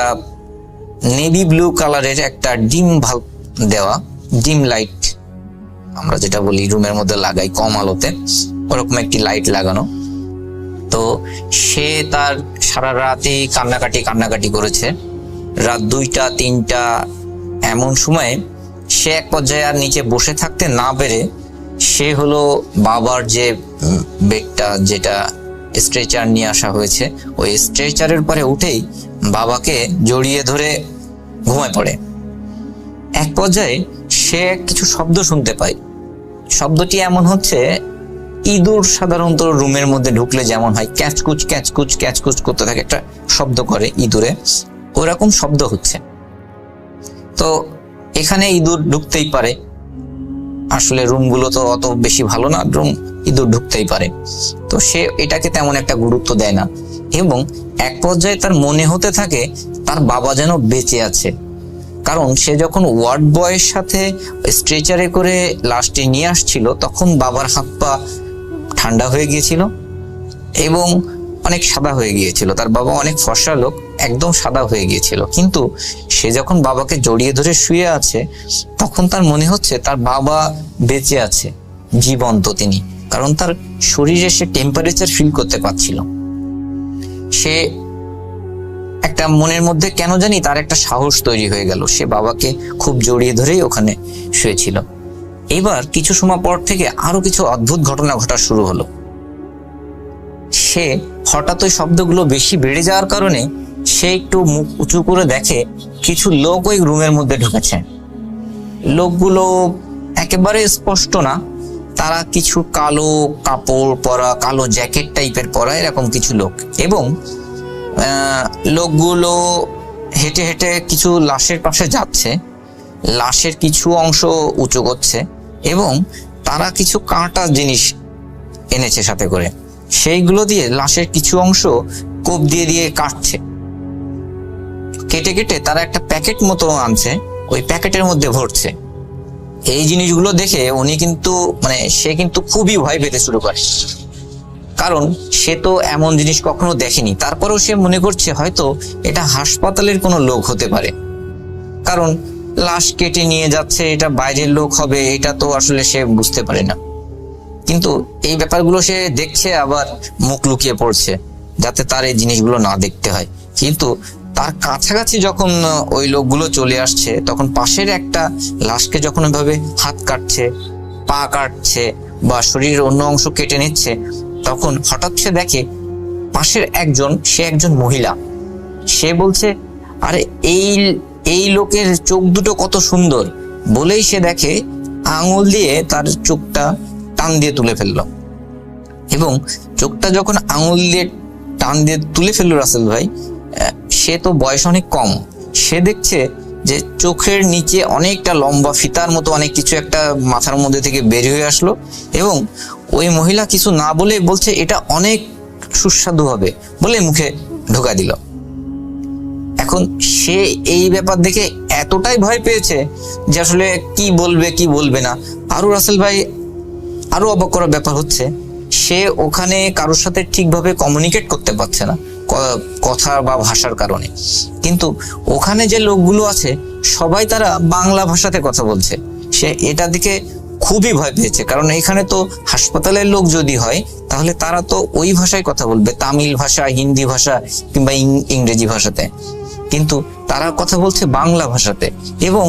নেভি ব্লু কালারের একটা ডিম ভাল্ব দেওয়া, ডিম লাইট আমরা যেটা বলি রুমের মধ্যে লাগাই কম আলোতে, ওরকম একটি লাইট লাগানো। তো সে তার সারা রাতই কান্নাকাটি করেছে। রাত 2টা 3টা এমন সময়ে সে এক পর্যায়ে আর নিচে বসে থাকতে না পেরে সে হলো বাবার যে বেডটা, যেটা স্ট্রেচার নিয়ে আসা হয়েছে, ওই স্ট্রেচারের পরে উঠেই বাবাকে জড়িয়ে ধরে ঘুমায় পড়ে। এক পর্যায়ে সে কিছু শব্দ শুনতে পায়। শব্দটি এমন হচ্ছে, ইঁদুর সাধারণত রুমের মধ্যে ঢুকলে যেমন হয় ক্যাচকুচ ক্যাচকুচ ক্যাচকুচ করতে থাকে, একটা শব্দ করে ইঁদুরে, ওরকম শব্দ হচ্ছে। তো এখানে ইঁদুর ঢুকতেই পারে, আসলে রুমগুলো তো অত বেশি ভালো না, রুম ইঁদুর ঢুকতেই পারে, তো সে এটাকে তেমন একটা গুরুত্ব দেয় না। এবং এক পর্যায়ে তার মনে হতে থাকে তার বাবা যেন বেঁচে আছে, কারণ সে যখন ওয়ার্ড বয়ের সাথে স্ট্রেচারে করে লাশটি নিয়ে আসছিল তখন বাবার হাত পা ঠান্ডা হয়ে গিয়েছিল এবং অনেক সাদা হয়ে গিয়েছিল। তার বাবা অনেক ফর্সা লোক, একদম সাদা হয়ে গিয়েছিল, কিন্তু সে যখন বাবাকে জড়িয়ে ধরে শুয়ে আছে তখন তার মনে হচ্ছে তার বাবা বেঁচে আছে, জীবন্ত তিনি, কারণ তার শরীরে সে টেম্পারেচার ফিল করতে পারছিল। সে একটা মনের মধ্যে কেন জানি তার একটা সাহস তৈরি হয়ে গেল, সে বাবাকে খুব জড়িয়ে ধরেই ওখানে শুয়েছিল। এবার কিছু সময় পর থেকে আরো কিছু অদ্ভুত ঘটনা ঘটা শুরু হলো। সে হঠাৎ ওই শব্দগুলো বেশি বেড়ে যাওয়ার কারণে সে একটু মুখ উঁচু করে দেখে কিছু লোক ওই রুমের মধ্যে ঢুকেছে। লোকগুলো একেবারে স্পষ্ট না, তারা কিছু কালো কাপড় পরা, কালো জ্যাকেট টাইপের পরা এরকম কিছু লোক, এবং লোকগুলো হেঁটে হেঁটে কিছু লাশের পাশে যাচ্ছে, লাশের কিছু অংশ উঁচু করছে এবং তারা কিছু কাঁটা জিনিস এনেছে সাথে করে, সেইগুলো দিয়ে লাশের কিছু অংশ কোপ দিয়ে দিয়ে কাটছে, কেটে কেটে তারা একটা প্যাকেট মতো আনছে, ওই প্যাকেটের মধ্যে ভরছে। এই জিনিসগুলো দেখে উনি কিন্তু সে কিন্তু খুবই ভয় পেতে শুরু করে, কারণ সে তো এমন জিনিস কখনো দেখেনি। তারপরেও সে মনে করছে হয়তো এটা হাসপাতালের কোনো লোক হতে পারে, কারণ লাশ কেটে নিয়ে যাচ্ছে, এটা বাইরের লোক হবে এটা তো আসলে সে বুঝতে পারে না। কিন্তু এই ব্যাপারগুলো সে দেখছে, আবার মুখ লুকিয়ে পড়ছে যাতে তার এই জিনিসগুলো না দেখতে হয়। কিন্তু তার কাছাকাছি যখন ওই লোকগুলো চলে আসছে তখন পাশের একটা লাশকে যখন ওইভাবে হাত কাটছে, পা কাটছে বা শরীরের অন্য অংশ কেটে নিচ্ছে, তখন হঠাৎ সে দেখে পাশের সে একজন মহিলা। সে বলছে, আরে এই লোকের চোখ দুটো কত সুন্দর, বলেই সে দেখে আঙুল দিয়ে তার চোখটা টান দিয়ে তুলে ফেললো। এবং চোখটা যখন আঙুল দিয়ে টান দিয়ে তুলে ফেললো রাসেল ভাই, সে তো বয়স অনেক কম, সে দেখছে যে চোখের নিচে অনেকটা লম্বা ফিতার মতো অনেক কিছু একটা মাথার মধ্যে থেকে বের হয়ে আসলো, এবং ওই মহিলা কিছু না বলে বলছে এটা অনেক সুস্বাদু হবে বলে মুখে ঢোকা দিল। এখন সে এই ব্যাপার দেখে এতটাই ভয় পেয়েছে যে আসলে কি বলবে কি বলবে না। আরো রাসেল ভাই আরো অবাক করার ব্যাপার হচ্ছে, সে ওখানে কারোর সাথে ঠিকভাবে কমিউনিকেট করতে পারছে না কথা বা ভাষার কারণে, কিন্তু ওখানে যে লোকগুলো আছে সবাই তারা বাংলা ভাষাতে কথা বলছে। সে এটা দেখে খুবই ভয় পেয়েছে, কারণ এখানে তো হাসপাতালের লোক যদি হয় তাহলে তারা তো ওই ভাষায় কথা বলবে, তামিল ভাষা, হিন্দি ভাষা কিংবা ইংরেজি ভাষাতে, কিন্তু তারা কথা বলছে বাংলা ভাষাতে। এবং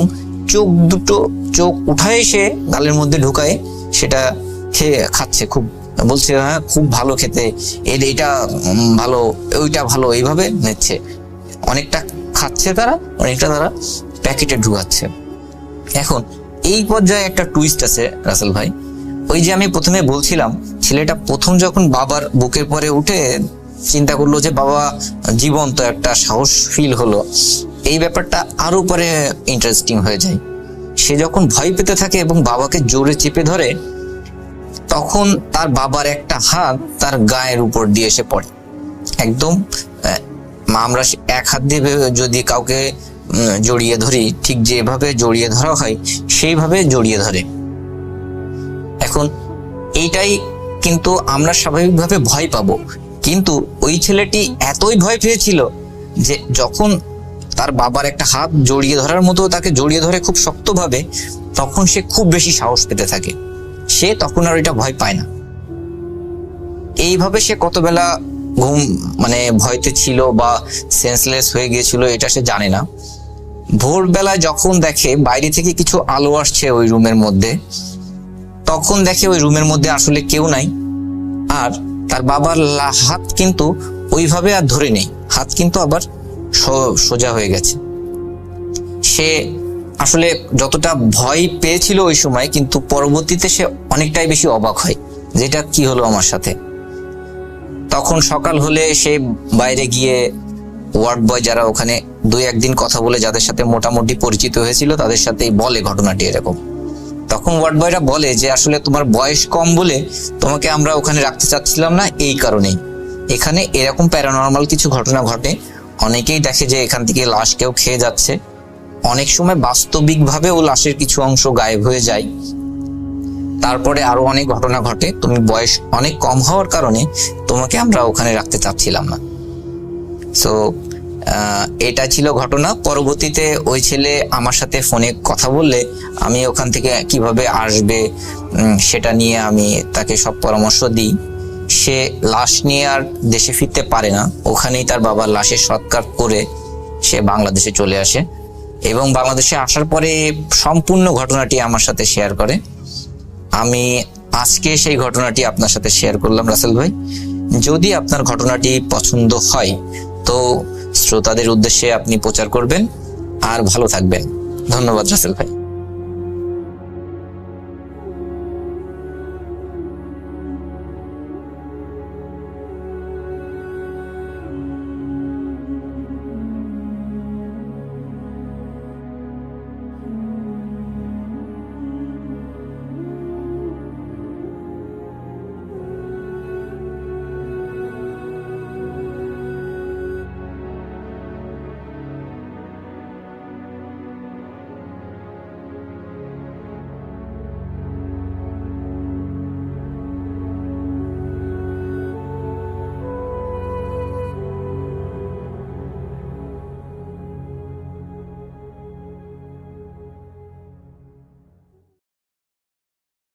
চোখ উঠায় সে গালের মধ্যে ঢুকায় সেটা খেয়ে খাচ্ছে, খুব বলছে হ্যাঁ খুব ভালো খেতে, এটা ভালো, ওইটা ভালো, এইভাবে নিচ্ছে। অনেকটা খাচ্ছে তারা, অনেকটা তারা প্যাকেটে ঢুকাচ্ছে। এখন এই পর্যায়ে একটা টুইস্ট আছে রাসেল ভাই। ওই যে আমি প্রথমে বলছিলাম ছেলেটা প্রথম যখন বাবার বুকের পরে উঠে চিন্তা করলো যে বাবা জীবন্ত, একটা সাহস ফিল হলো, এই ব্যাপারটা আরো পরে ইন্টারেস্টিং হয়ে যায়। সে যখন ভয় পেতে থাকে এবং বাবাকে জোরে চেপে ধরে তখন তার বাবার একটা হাত তার গায়ের উপর দিয়ে এসে পড়ে, একদম আমরা এক হাত দিয়ে যদি কাউকে জড়িয়ে ধরি ঠিক যেভাবে জড়িয়ে ধরা হয় সেইভাবে জড়িয়ে ধরে। এখন এইটাই কিন্তু আমরা স্বাভাবিকভাবে ভয় পাবো, কিন্তু ওই ছেলেটি এতই ভয় পেয়েছিল যে যখন তার বাবার একটা হাত জড়িয়ে ধরার মতো তাকে জড়িয়ে ধরে খুব শক্তভাবে, তখন সে খুব বেশি সাহস পেতে থাকে। সে তখন আর এটা ভয় পায় না। এইভাবে সে কত বেলা ভয়তে ছিল বা সেন্সলেস হয়ে গিয়েছিল এটা সে জানে না। ভোরবেলায় যখন দেখে বাইরে থেকে কিছু আলো আসছে ওই রুমের মধ্যে, তখন দেখে ওই রুমের মধ্যে আসলে কেউ নাই, আর তার বাবার হাত কিন্তু ওইভাবে আর ধরে নেই, হাত কিন্তু আবার সোজা হয়ে গেছে। সে আসলে যতটা ভয় পেয়েছিল ওই সময়, কিন্তু পরবর্তীতে সে অনেকটাই বেশি অবাক হয় যেটা কি হলো আমার সাথে। তখন সকাল হলে সে বাইরে গিয়ে ওয়ার্ড বয় যারা ওখানে 2-1 দিন কথা বলে যাদের সাথে মোটামুটি পরিচিত হয়েছিল তাদের সাথেই বলে ঘটনাটি এরকম। তখন ওয়ার্ড বয়রা বলে যে আসলে তোমার বয়স কম বলে তোমাকে আমরা ওখানে রাখতে চাচ্ছিলাম না, এই কারণেই। এখানে এরকম প্যারানর্মাল কিছু ঘটনা ঘটে। অনেকেই দেখে যে এখান থেকে লাশ কেউ খেয়ে যাচ্ছে, অনেক সময় বাস্তবিকভাবেও লাশের কিছু অংশ গায়েব হয়ে যায়। তারপরে আরো অনেক ঘটনা ঘটে। তুমি বয়স অনেক কম হওয়ার কারণে তোমাকে আমরা ওখানে রাখতে চাচ্ছিলাম না। সো এটা ছিল ঘটনা। পরবর্তীতে ওই ছেলে আমার সাথে ফোনে কথা বললে আমি ওখান থেকে কিভাবে আসবে সেটা নিয়ে আমি তাকে সব পরামর্শ দিই। সে লাশ নিয়ে আর দেশে ফিরতে পারে না, ওখানেই তার বাবার লাশের সৎকার করে সে বাংলাদেশে চলে আসে এবং বাংলাদেশে আসার পরে সম্পূর্ণ ঘটনাটি আমার সাথে শেয়ার করে। আমি আজকে সেই ঘটনাটি আপনার সাথে শেয়ার করলাম রাসেল ভাই। যদি আপনার ঘটনাটি পছন্দ হয় তো শ্রোতাদের উদ্দেশ্যে আপনি প্রচার করবেন। আর ভালো থাকবেন। ধন্যবাদ রাসেল ভাই।